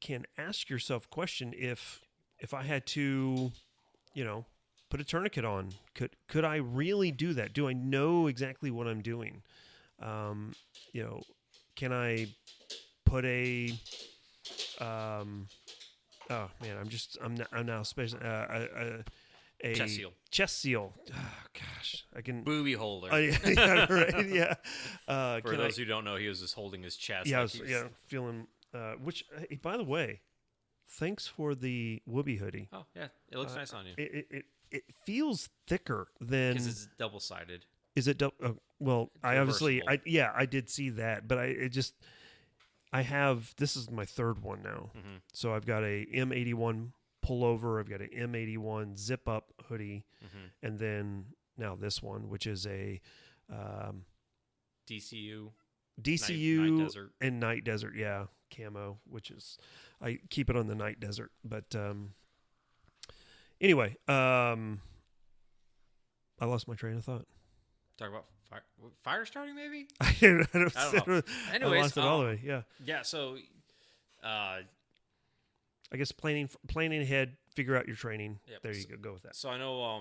can ask yourself question if I had to, put a tourniquet on, could I really do that? Do I know exactly what I'm doing? Can I put a, oh man, I'm now special, a chest seal. Oh, gosh, I can booby holder. Yeah, right. Yeah. For those who don't know, he was just holding his chest. Yeah, feeling. Which, hey, by the way, thanks for the Whoopee hoodie. Oh yeah, it looks nice on you. It feels thicker than because it's double sided. Is it double? Well, it's I obviously, reversible. I did see that, but this is my third one now. Mm-hmm. So I've got a M81 pullover, I've got an M81 zip up hoodie, and then now this one, which is a DCU night desert. And night desert, yeah, camo, which is I keep it on the night desert. But anyway, I lost my train of thought. Talk about fire starting, maybe. I don't know. Anyways, I lost it all the way. Yeah. Yeah. So, I guess planning ahead, figure out your training. Yep. There you go with that. So I know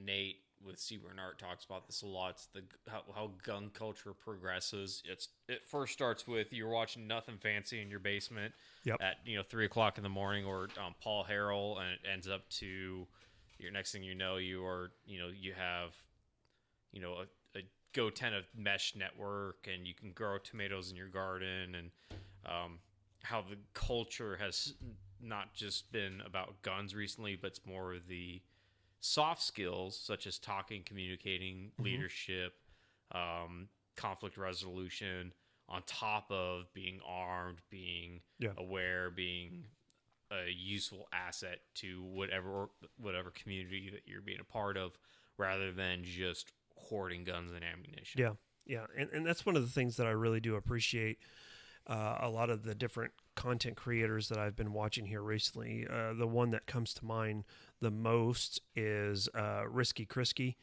Nate with Seaburn and Art talks about this a lot. It's how gun culture progresses. It first starts with you're watching Nothing Fancy in your basement at 3:00 in the morning, or Paul Harrell, and it ends up to your next thing you know you have a GoTenna mesh network, and you can grow tomatoes in your garden, and how the culture has not just been about guns recently, but it's more of the soft skills such as talking, communicating, leadership, conflict resolution, on top of being armed, being aware, being a useful asset to whatever community that you're being a part of, rather than just hoarding guns and ammunition. Yeah. And that's one of the things that I really do appreciate. A lot of the different content creators that I've been watching here recently. The one that comes to mind the most is Risky Krisky.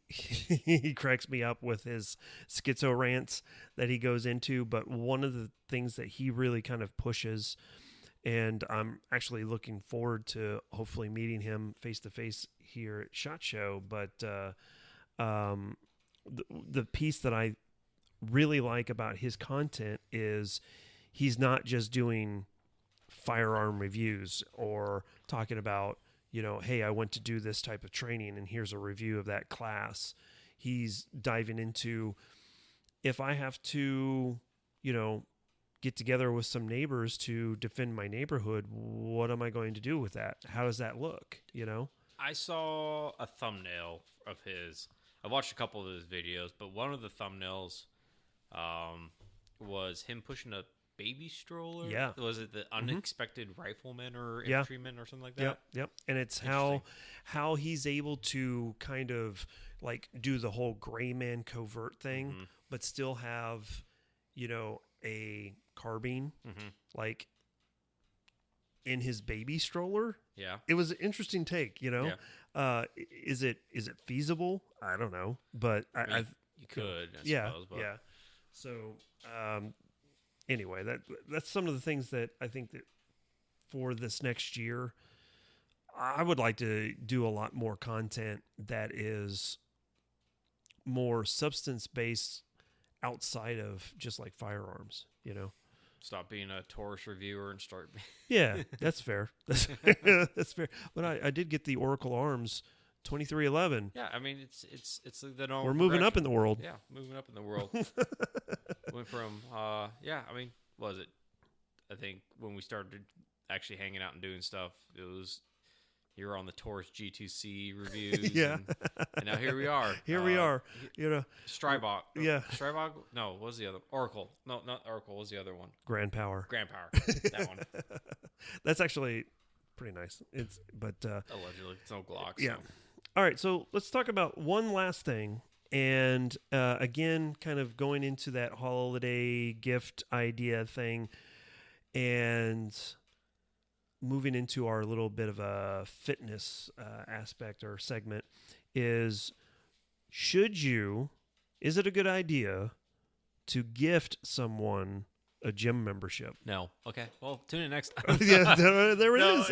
He cracks me up with his schizo rants that he goes into, but one of the things that he really kind of pushes, and I'm actually looking forward to hopefully meeting him face to face here at SHOT Show, but the piece that I really like about his content is he's not just doing firearm reviews or talking about, hey, I went to do this type of training and here's a review of that class. He's diving into, if I have to, get together with some neighbors to defend my neighborhood, what am I going to do with that? How does that look? I saw a thumbnail of his. I watched a couple of his videos, but one of the thumbnails was him pushing a baby stroller. Yeah. Was it the unexpected rifleman or infantryman or something like that? Yep. And it's how he's able to kind of like do the whole gray man covert thing, but still have, a carbine like in his baby stroller. Yeah. It was an interesting take, Yeah. Is it feasible? I don't know, but I you could, I suppose. But. Yeah. So, anyway, that's some of the things that I think that for this next year, I would like to do a lot more content that is more substance-based outside of just like firearms, Stop being a Taurus reviewer and start. Yeah, that's fair. That's fair. But I did get the Oracle Arms 2311. Yeah, I mean it's the normal. We're moving up in the world. Yeah, moving up in the world. Went from I mean, what was it? I think when we started actually hanging out and doing stuff, it was you were on the Taurus G2C reviews. Yeah. And now here we are. Here we are. Strybog. Yeah. Strybog? No, what was the other? Oracle. No, not Oracle. What was the other one? Grand Power. That one. That's actually pretty nice. Allegedly. It's no Glock. Yeah. So. All right. So let's talk about one last thing. And again, kind of going into that holiday gift idea thing and moving into our little bit of a fitness aspect or segment is it a good idea to gift someone a gym membership? No. Okay. Well, tune in next time. Yeah, there it is.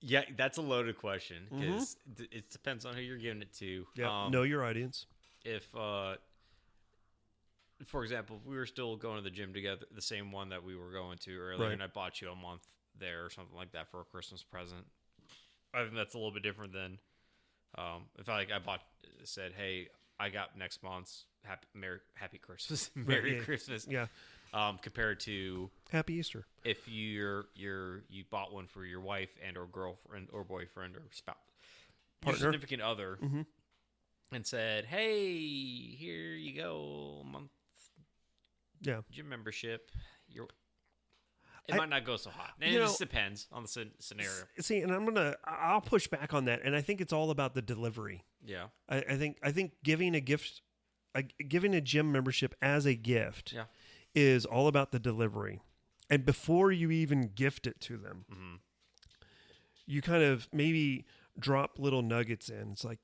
Yeah, that's a loaded question because it depends on who you're giving it to. Yeah, know your audience. If, for example, if we were still going to the gym together, the same one that we were going to earlier, Right. and I bought you a month there or something like that for a Christmas present, I think that's a little bit different than if I said, "Hey, I got next month's happy Christmas, Merry Christmas," Yeah, compared to Happy Easter. if you bought one for your wife and or girlfriend or boyfriend or spouse, your Partner. significant other, and said, "Hey, here you go, a month gym membership." It might not go so hot. And it just depends on the scenario. See, and I'll push back on that, and I think it's all about the delivery. Yeah, I think giving a gift, giving a gym membership as a gift, is all about the delivery. And before you even gift it to them, you kind of maybe drop little nuggets in. It's like,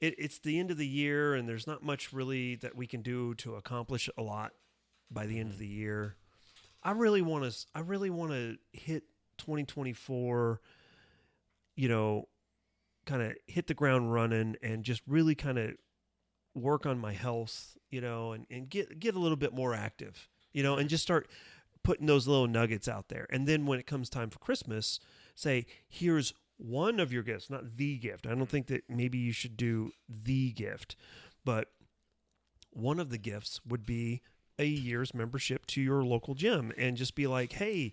it's the end of the year, and there's not much really that we can do to accomplish a lot by the end of the year. I really want to hit 2024, kind of hit the ground running and just really kind of work on my health, and get a little bit more active, and just start putting those little nuggets out there. And then when it comes time for Christmas, say, here's one of your gifts, not the gift. I don't think that maybe you should do the gift, but one of the gifts would be a year's membership to your local gym, and just be like, hey,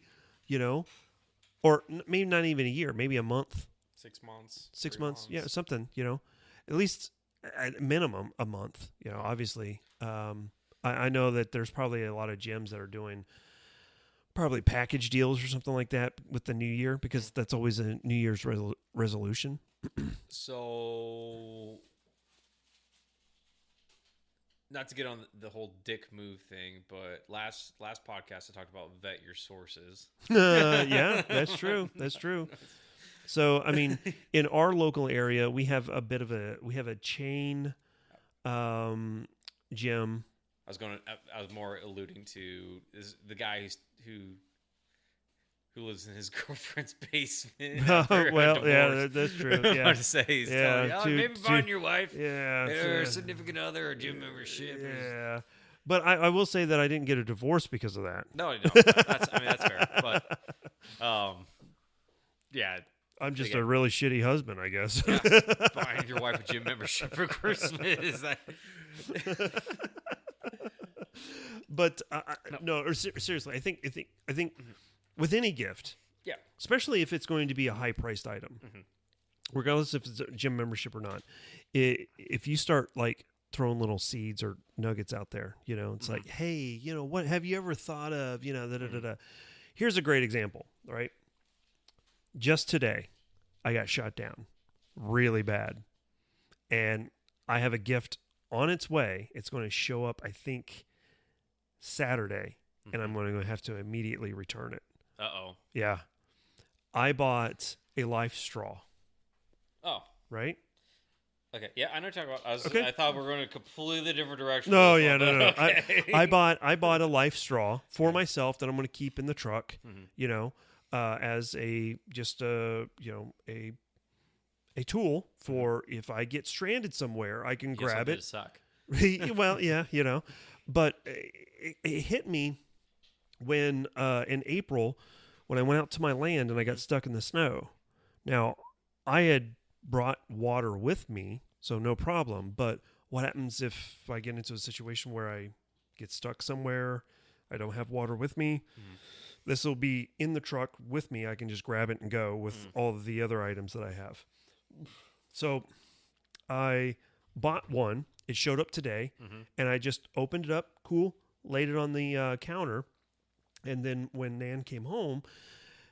or maybe not even a year, maybe a month, 6 months, 6 months. Yeah. Something, at least at minimum a month, obviously. I know that there's probably a lot of gyms that are doing probably package deals or something like that with the new year, because that's always a New Year's resolution. So, not to get on the whole dick move thing, but last podcast I talked about vet your sources. Yeah, that's true. That's true. So, I mean, in our local area, we have a chain gym. I was more alluding to is the guy who who lives in his girlfriend's basement. Well, yeah, that's true. I Yeah, want to say he's telling you, maybe find your wife, yeah, or significant other, or gym membership. Yeah, but I will say that I didn't get a divorce because of that. No, that's fair. But yeah, I'm just again, a really shitty husband, I guess. yeah, find your wife a gym membership for Christmas. But seriously, I think with any gift, Yeah. especially if it's going to be a high-priced item, regardless if it's a gym membership or not, if you start like throwing little seeds or nuggets out there, it's like, hey, what have you ever thought of, Here's a great example, right? Just today, I got shot down really bad, and I have a gift on its way. It's going to show up, I think, Saturday, and I'm going to have to immediately return it. Uh-oh. Yeah. I bought a life straw. Oh. Right? Okay. Yeah, I know what you're talking about. Okay. I thought we were going in a completely different direction. No, yeah, no. Okay. I bought a life straw for myself that I'm going to keep in the truck, as a tool for if I get stranded somewhere, I can grab it. Suck. Well, yeah, but it hit me when in April when I went out to my land and I got stuck in the snow. Now, I had brought water with me, so no problem. But what happens if I get into a situation where I get stuck somewhere, I don't have water with me? This will be in the truck with me. I can just grab it and go with all of the other items that I have. So I bought one. It showed up today, and I just opened it up, laid it on the counter, and then when Nan came home,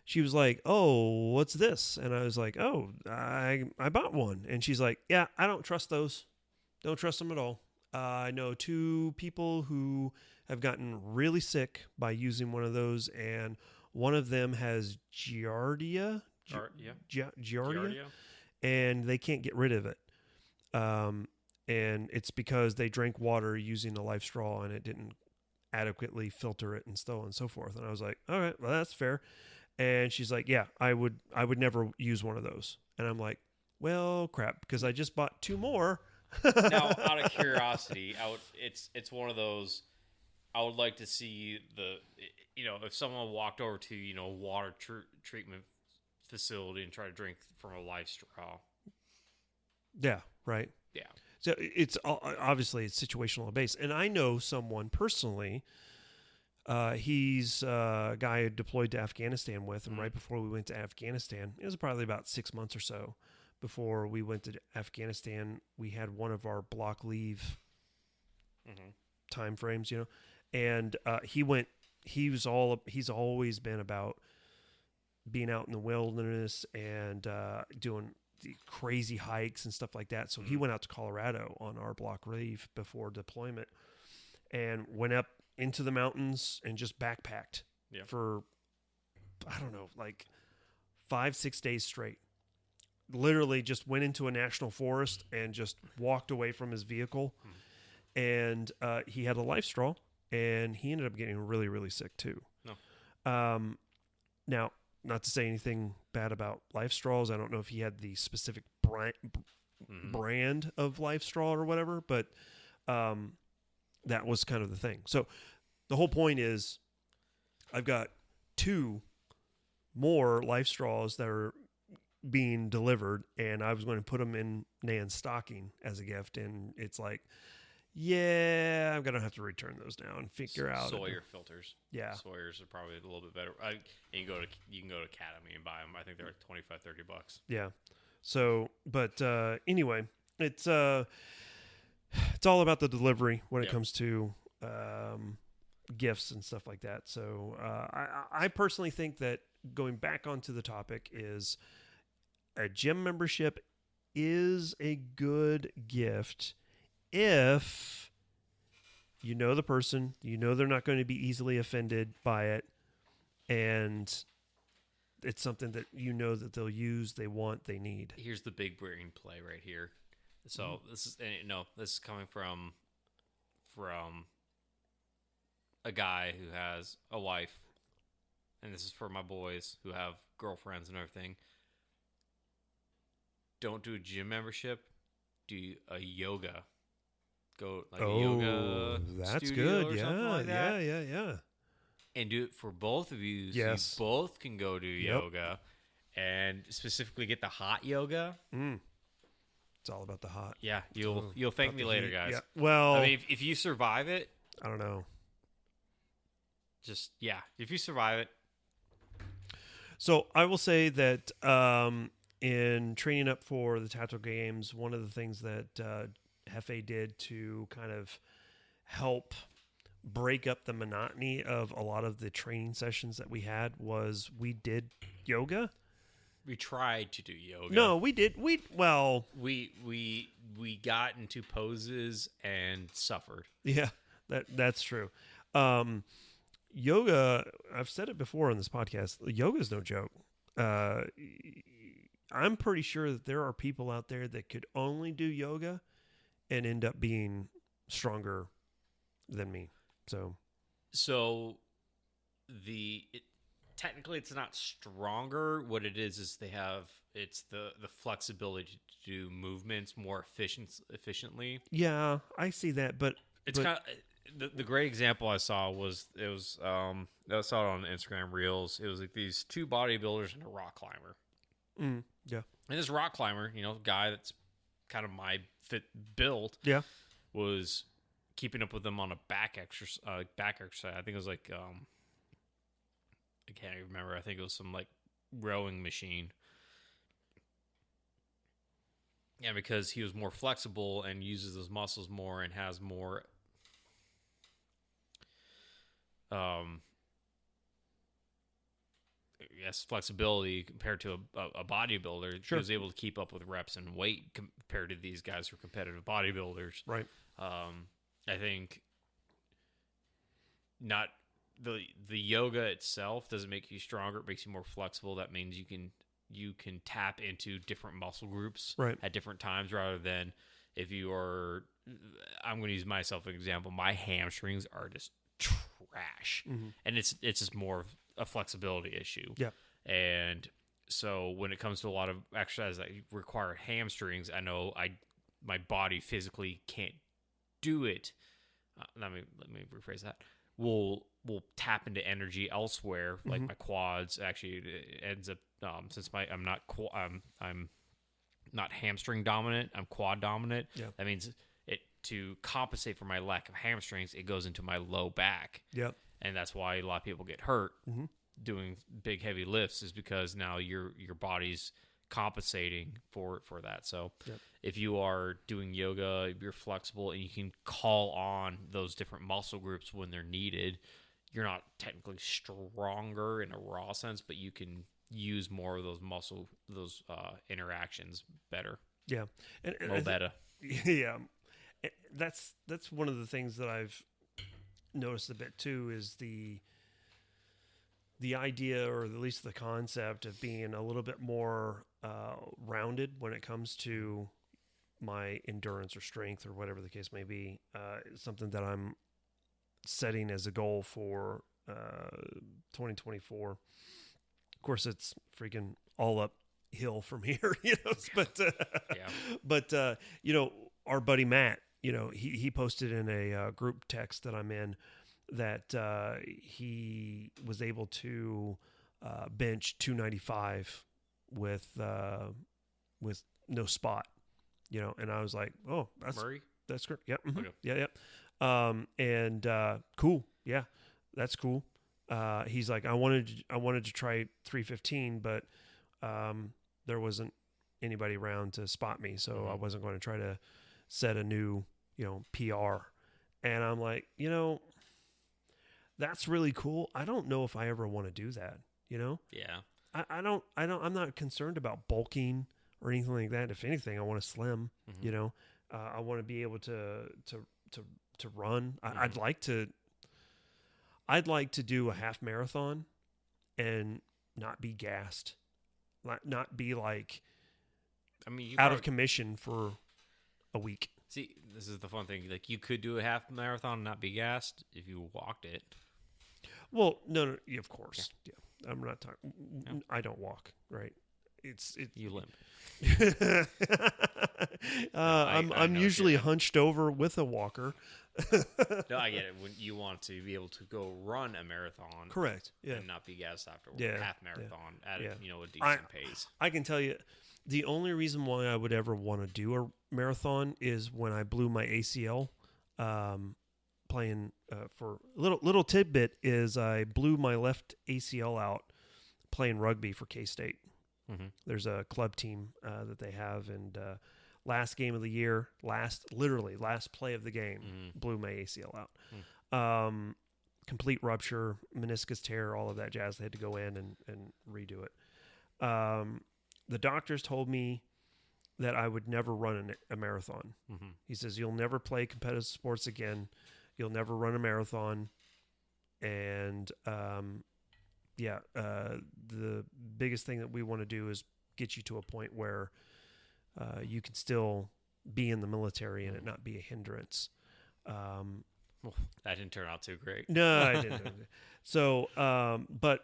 she was like, "Oh, what's this?" And I was like, "Oh, I bought one." And she's like, "Yeah, I don't trust those. Don't trust them at all. I know 2 people who have gotten really sick by using one of those, and one of them has Giardia, and they can't get rid of it. And it's because they drank water using a life straw and it didn't adequately filter it and so on and so forth." And I was like, "All right, well, that's fair." And she's like, "Yeah, I would never use one of those." And I'm like, "Well, crap, because I just bought 2 more." Now, out of curiosity, it's one of those. I would like to see if someone walked over to a water treatment facility and tried to drink from a life straw. Yeah, right. Yeah. So it's obviously it's situational based, and I know someone personally. He's a guy I deployed to Afghanistan with, and right before we went to Afghanistan, it was probably about 6 months or so before we went to Afghanistan. We had one of our block leave time frames, and he went. He's always been about being out in the wilderness and doing crazy hikes and stuff like that. So he went out to Colorado on our block leave before deployment and went up into the mountains and just backpacked for, I don't know, like 5-6 days straight. Literally just went into a national forest and just walked away from his vehicle. And he had a life straw, and he ended up getting really, really sick too. No. Now, not to say anything bad about life straws. I don't know if he had the specific brand of life straw or whatever, but that was kind of the thing. So the whole point is I've got 2 more life straws that are being delivered, and I was going to put them in Nan's stocking as a gift, and it's like, yeah, I'm going to have to return those now and figure out. Sawyer filters. Yeah. Sawyers are probably a little bit better. You can go to Academy and buy them. I think they're like $25-$30. Yeah. So, but anyway, it's all about the delivery when it comes to gifts and stuff like that. So I personally think that going back onto the topic is a gym membership is a good gift if you know the person, they're not going to be easily offended by it, and it's something that that they'll use, they want, they need. Here's the big brain play right here. So this is coming from a guy who has a wife and this is for my boys who have girlfriends and everything, don't do a gym membership, do a yoga. Go like a yoga that's studio good. or something like that. Yeah. And do it for both of you, Yes. so you both can go do yoga, and specifically get the hot yoga. It's all about the hot. Yeah, you'll thank me later, guys. Yeah. Well, I mean, if you survive it, I don't know. just if you survive it, So I will say that in training up for the tactical games, one of the things that Jefe did to kind of help break up the monotony of a lot of the training sessions that we had was we did yoga. we tried to do yoga. No, we did. We got into poses and suffered. yeah, that's true. Yoga, I've said it before on this podcast, yoga is no joke. I'm pretty sure that there are people out there that could only do yoga and end up being stronger than me. So technically it's not stronger. What it is it's the flexibility to do movements more efficiently. yeah, I see that, but Kind of the great example I saw was I saw it on Instagram Reels. It was like these two bodybuilders and a rock climber. Yeah, And this rock climber, guy that's kind of my fit build, yeah, was keeping up with them on a back exercise. I think it was like I can't even remember. I think it was some like rowing machine. Yeah, because he was more flexible and uses those muscles more and has more flexibility compared to a bodybuilder. Sure. He was able to keep up with reps and weight compared to these guys who are competitive bodybuilders. right. I think not the yoga itself doesn't make you stronger. It makes you more flexible. That means you can tap into different muscle groups Right. at different times, rather than if you are. I'm going to use myself as an example. My hamstrings are just trash, and it's just more of a flexibility issue. Yeah. And so when it comes to a lot of exercises that require hamstrings, I know my body physically can't do it. Let me rephrase that. We'll tap into energy elsewhere, like my quads. Actually, it ends up since I'm not hamstring dominant. I'm quad dominant. Yeah. That means to compensate for my lack of hamstrings, it goes into my low back. Yep. And that's why a lot of people get hurt doing big heavy lifts, is because now your body's compensating for that. So if you are doing yoga, you're flexible and you can call on those different muscle groups when they're needed. You're not technically stronger in a raw sense, but you can use more of those interactions better. Yeah. And better. Yeah. That's one of the things that I've noticed a bit too, is the idea, or at least the concept, of being a little bit more rounded when it comes to my endurance or strength or whatever the case may be. Something that I'm setting as a goal for 2024. Of course, it's freaking all uphill from here, but our buddy Matt, he posted in a group text that I'm in that he was able to bench 295 with no spot, and I was like, oh, that's great. Yep. Mm-hmm. Okay. Yeah. Cool. Yeah, that's cool. He's like, I wanted to try 315, but there wasn't anybody around to spot me, so I wasn't going to try to set a new PR. And I'm like, that's really cool. I don't know if I ever want to do that. Yeah. I'm not concerned about bulking or anything like that. If anything, I want to slim. I want to be able to run. I'd like to do a half marathon and not be gassed, not be like, out of commission for a week. See, this is the fun thing. Like, you could do a half marathon and not be gassed if you walked it. Well, no, of course. I'm not talking. No. I don't walk. Right. You limp. I'm know, usually yeah. hunched over with a walker. No, I get it. When you want to be able to go run a marathon, Correct. Yeah. and not be gassed afterwards. Yeah, Half marathon at yeah. a decent pace. I can tell you, the only reason why I would ever want to do a marathon is when I blew my ACL. Playing for little tidbit is I blew my left ACL out playing rugby for K-State. Mm-hmm. There's a club team that they have, and last game of the year, last play of the game, blew my ACL out. Complete rupture, meniscus tear, all of that jazz. They had to go in and redo it. The doctors told me that I would never run a marathon. Mm-hmm. He says, you'll never play competitive sports again. You'll never run a marathon. And the biggest thing that we want to do is get you to a point where you can still be in the military and it not be a hindrance. Well, that didn't turn out too great. No, I didn't. So, but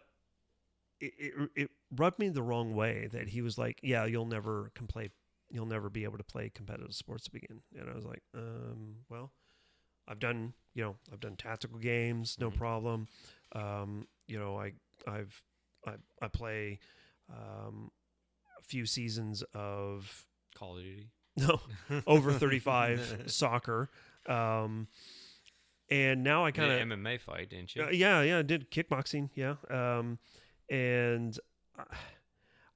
it rubbed me the wrong way that he was like, yeah, you'll never be able to play competitive sports again. And I was like, well, I've done tactical games, no problem. I play a few seasons of Call of Duty. No, over 35 soccer. And now I kind of MMA fight, didn't you? Yeah, I did kickboxing. Yeah. And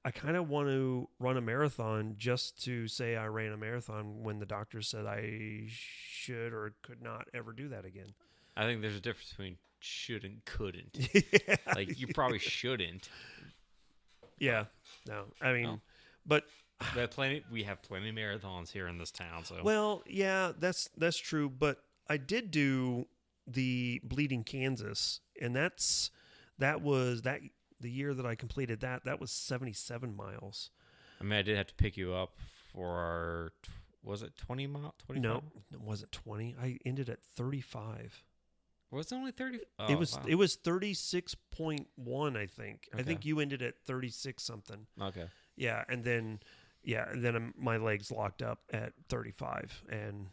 I kind of want to run a marathon just to say I ran a marathon when the doctor said I should or could not ever do that again. I think there's a difference between should and couldn't. Yeah. Like, you probably shouldn't. Yeah. No, I mean, No. but we have plenty of marathons here in this town. So well, yeah, that's true. But I did do the Bleeding Kansas, and that was the year that I completed that was 77 miles. I mean, I did have to pick you up for was it 20 miles? 25? No, it wasn't 20. I ended at 35. Was it only 30? Oh, it was wow. It was 36.1, I think. Okay. I think you ended at 36 something. Okay. Yeah, and then my legs locked up at 35, and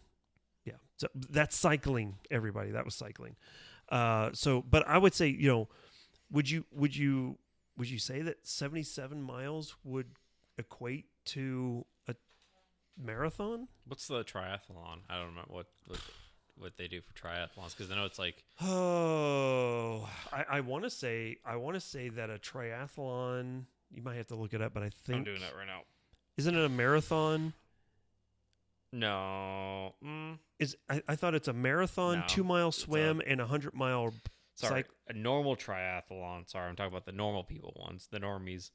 yeah, so that's cycling. Everybody, that was cycling. But I would say, would you say that 77 miles would equate to a marathon? What's the triathlon? I don't remember what they do for triathlons, because I know it's like, oh, I want to say that a triathlon. You might have to look it up, but I think I'm doing that right now. Isn't it a marathon? No. I thought it's a marathon, No, 2-mile swim, and 100-mile. Sorry, a normal triathlon. Sorry, I'm talking about the normal people ones, the normies.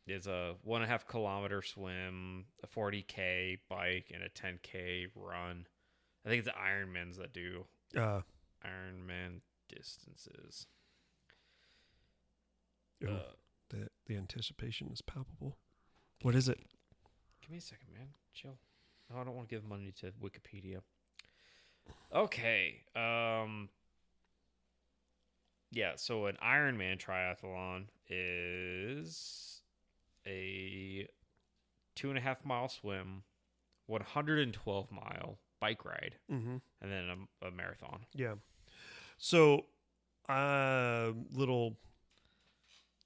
There's a 1.5 kilometer swim, a 40K bike, and a 10K run. I think it's the Ironmans that do Ironman distances. The anticipation is palpable. What is it? Give me a second, man. Chill. No, I don't want to give money to Wikipedia. Okay. Yeah, so an Ironman triathlon is a 2.5 mile swim, 112 mile bike ride, and then a marathon. Yeah. So, little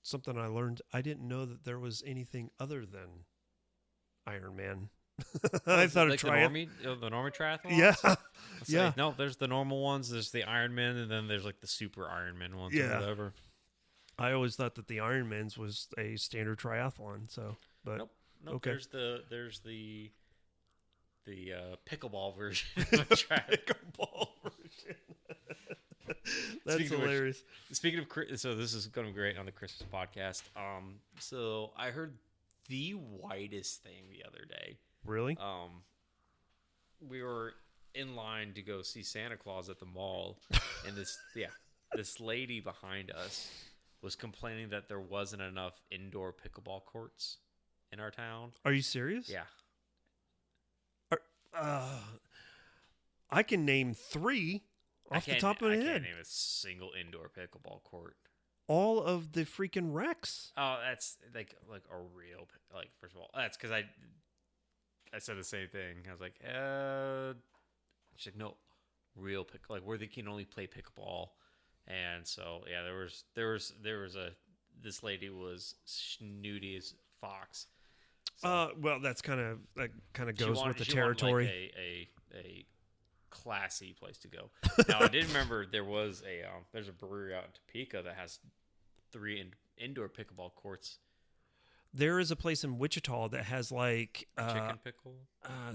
something I learned. I didn't know that there was anything other than Ironman. I thought like a triathlon. the normie triathlon. Yeah. Yeah. No, there's the normal ones. There's the Ironman, and then there's like the super Ironman ones. Yeah. Or whatever. I always thought that the Ironmans was a standard triathlon. So, but Nope. okay. There's the pickleball version of a Pickleball version. That's hilarious. Speaking of, so this is going to be great on the Christmas podcast. So I heard the whitest thing the other day. Really? We were in line to go see Santa Claus at the mall, and this lady behind us was complaining that there wasn't enough indoor pickleball courts in our town. Are you serious? Yeah. I can name 3 off the top of my I head. can't name a single indoor pickleball court. all of the freaking wrecks. Oh, that's like a real like. First of all, that's because I said the same thing. I was like, she's like, no, real pick, like where they can only play pickleball, and so yeah, there was a this lady was snooty as fox. So Well, that kind of goes with the she territory. Wanted, like, a classy place to go. Now I did remember there's a brewery out in Topeka that has 3 indoor pickleball courts. There is a place in Wichita that has like Chicken pickle.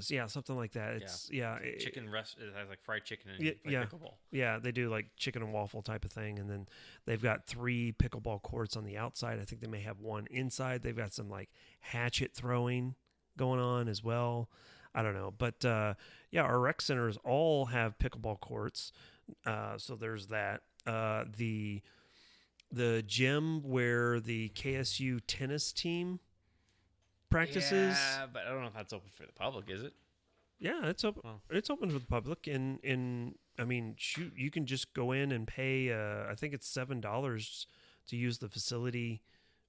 Yeah, something like that. It's chicken rest. It has like fried chicken and pickleball. Yeah, they do like chicken and waffle type of thing, and then they've got 3 pickleball courts on the outside. I think they may have 1 inside. They've got some like hatchet throwing going on as well. I don't know, but our rec centers all have pickleball courts. So there's that. The gym where the KSU tennis team practices. Yeah, but I don't know if that's open for the public, is it? Yeah, it's open. Well. It's open for the public, and I mean, shoot, you can just go in and pay. I think it's $7 to use the facility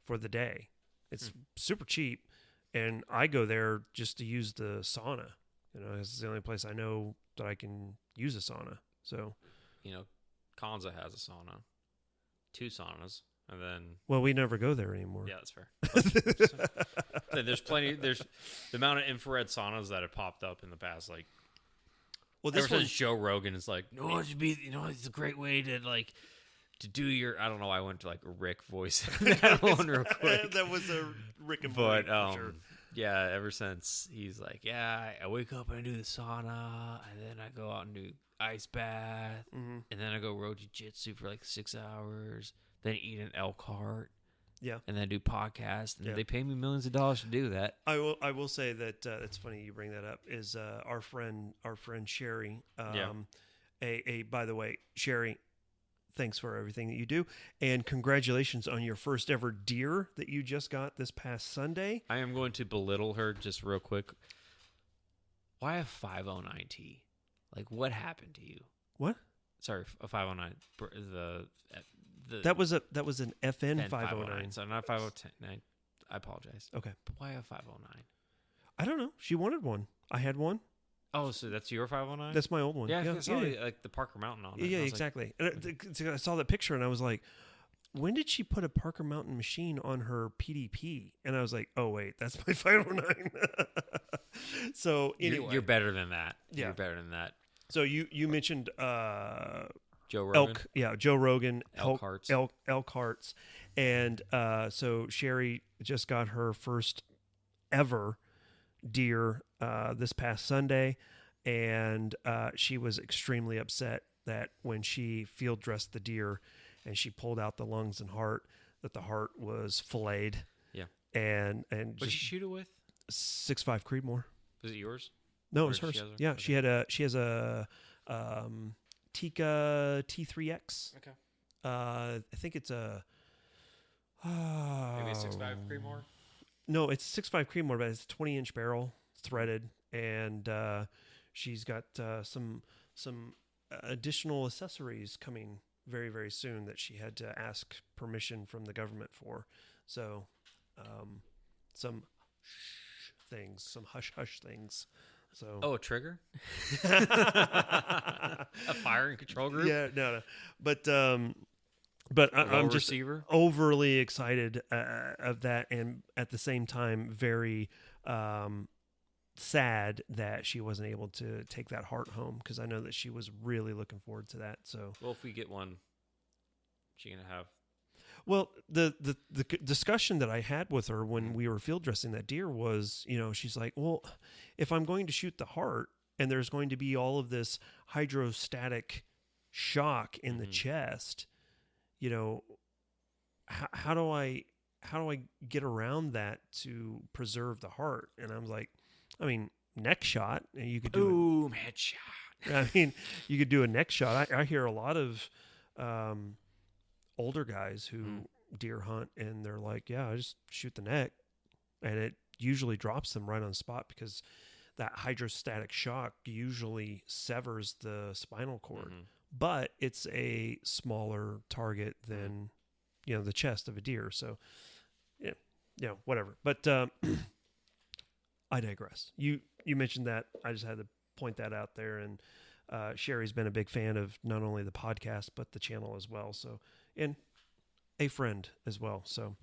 for the day. It's super cheap, and I go there just to use the sauna. It's the only place I know that I can use a sauna. So, Kanza has a sauna. 2 saunas, and then... Well, we never go there anymore. Yeah, that's fair. There's plenty... There's the amount of infrared saunas that have popped up in the past, like... Well, this ever since Joe Rogan is like, no, it should be... it's a great way to, like... To do your... I don't know, I went to, like, a Rick voice that one real quick. That was a Rick and Morty, for sure. Yeah, ever since he's like, yeah, I wake up and I do the sauna, and then I go out and do ice bath, and then I go road jiu-jitsu for like 6 hours, then eat an elk heart, and then do podcasts, and they pay me millions of dollars to do that. I will say that it's funny you bring that up. Is our friend Sherry? By the way, Sherry, thanks for everything that you do, and congratulations on your first ever deer that you just got this past Sunday. I am going to belittle her just real quick. Why a 509T? Like, what happened to you? What? Sorry, a 509. That was an FN 509. So not 509. I apologize. Okay. But why a 509? I don't know. She wanted one. I had one. Oh, so that's your 509? That's my old one. Yeah, I saw like the Parker Mountain on it. Yeah, exactly. I saw that picture and I was like, when did she put a Parker Mountain machine on her PDP? And I was like, oh, wait, that's my 509. So anyway. You're better than that. Yeah. You're better than that. So you mentioned Joe Rogan. elk. Yeah, Joe Rogan. Elk hearts. Elk hearts. And so Sherry just got her first ever deer this past Sunday, and she was extremely upset that when she field dressed the deer and she pulled out the lungs and heart, that the heart was filleted. Yeah. And what did you shoot it with? 6.5 Creedmoor. Was it yours? No, it was hers. Yeah, okay. She has a Tika T3X. Okay. I think it's a maybe a 6.5 Creedmoor. No, it's 6.5 Creedmoor, but it's a 20-inch barrel, threaded, and she's got some additional accessories coming very, very soon that she had to ask permission from the government for. So, some things, some hush things. So, a trigger, a fire and control group. Yeah, no, but I'm just overly excited of that, and at the same time, very sad that she wasn't able to take that heart home, because I know that she was really looking forward to that. So, well, if we get one, she's gonna have. Well, the discussion that I had with her when we were field dressing that deer was, she's like, well, if I'm going to shoot the heart and there's going to be all of this hydrostatic shock in the chest, how do I get around that to preserve the heart? And I'm like, neck shot, and you could do boom, headshot. I mean, you could do a neck shot. I hear a lot of older guys who deer hunt, and they're like, yeah, I just shoot the neck, and it usually drops them right on the spot, because that hydrostatic shock usually severs the spinal cord. But it's a smaller target than the chest of a deer. So, yeah, whatever. But I digress. You mentioned that. I just had to point that out there. And Sherry's been a big fan of not only the podcast but the channel as well. So, and a friend as well. So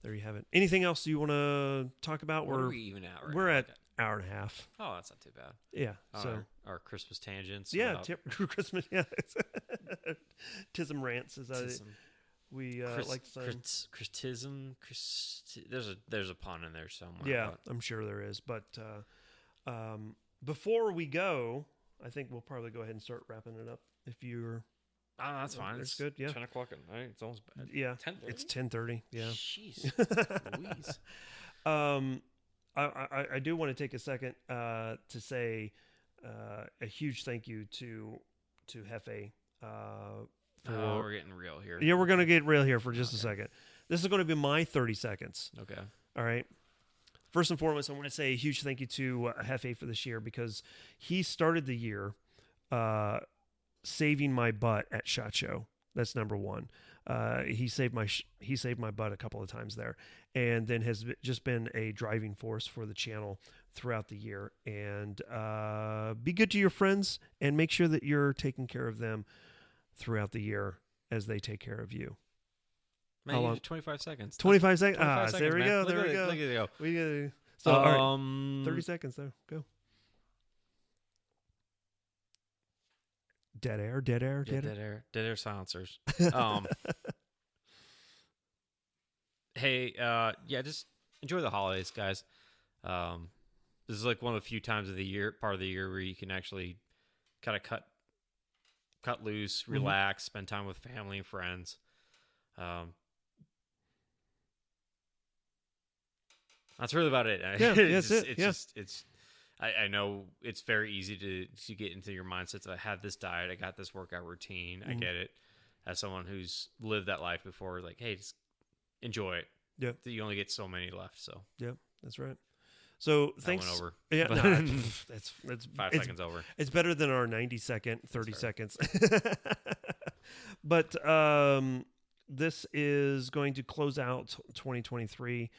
there you have it. Anything else you want to talk about? What are we even at right we're now? at hour and a half. Oh, that's not too bad. Yeah. So our Christmas tangents. yeah, Christmas. Yeah. Tism rants is we like to say. Christism. There's a pun in there somewhere. Yeah, I'm sure there is. But before we go, I think we'll probably go ahead and start wrapping it up. If you're, oh, that's fine. It's good. Yeah, 10 o'clock at night. It's almost bad. Yeah, 10:30? It's 10:30. Yeah. Jeez. Louise. I do want to take a second to say a huge thank you to Jefe. We're getting real here. Yeah, we're going to get real here for just a second. This is going to be my 30 seconds. Okay. All right. First and foremost, I want to say a huge thank you to Jefe for this year because he started the year saving my butt at SHOT Show. That's number one. He saved my butt a couple of times there, and then has just been a driving force for the channel throughout the year. And be good to your friends and make sure that you're taking care of them throughout the year as they take care of you. Man, how long? 25 seconds. 25 seconds. 25 seconds, there we man. go. Look There at we it, go. Look at it go. We go. So, all right, 30 seconds though. Go. Dead air. Dead air silencers. Hey, yeah, just enjoy the holidays, guys. This is like one of the few times of the part of the year where you can actually kind of cut loose, relax, spend time with family and friends. That's really about it. Yeah, I know it's very easy to get into your mindsets of I have this diet, I got this workout routine. I get it. As someone who's lived that life before, like, hey, just enjoy it. Yeah. You only get so many left. So yeah, that's right. So thanks. Went over. Yeah, no, that's 5 seconds over. It's better than our 90-second, 30 seconds. But this is going to close out 2023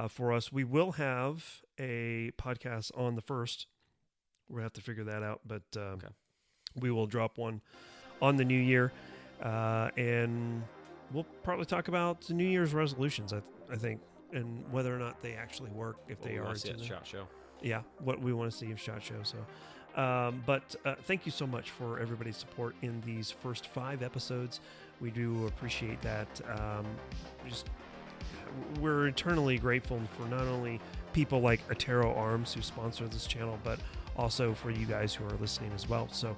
for us. We will have a podcast on the 1st. We'll have to figure that out, but okay. We will drop one on the new year, and we'll probably talk about the New Year's resolutions. I think. And whether or not they actually work, if they are. See at the SHOT Show. Yeah, what we want to see of SHOT Show. So, but thank you so much for everybody's support in these first 5 episodes. We do appreciate that. We're eternally grateful for not only people like Atero Arms who sponsor this channel, but also for you guys who are listening as well. So,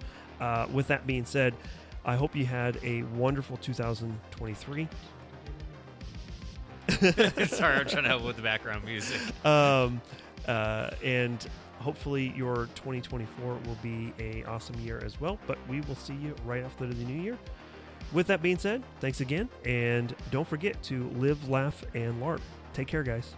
with that being said, I hope you had a wonderful 2023. Sorry, I'm trying to help with the background music. And hopefully your 2024 will be an awesome year as well. But we will see you right after the new year. With that being said, thanks again. And don't forget to live, laugh, and LARP. Take care, guys.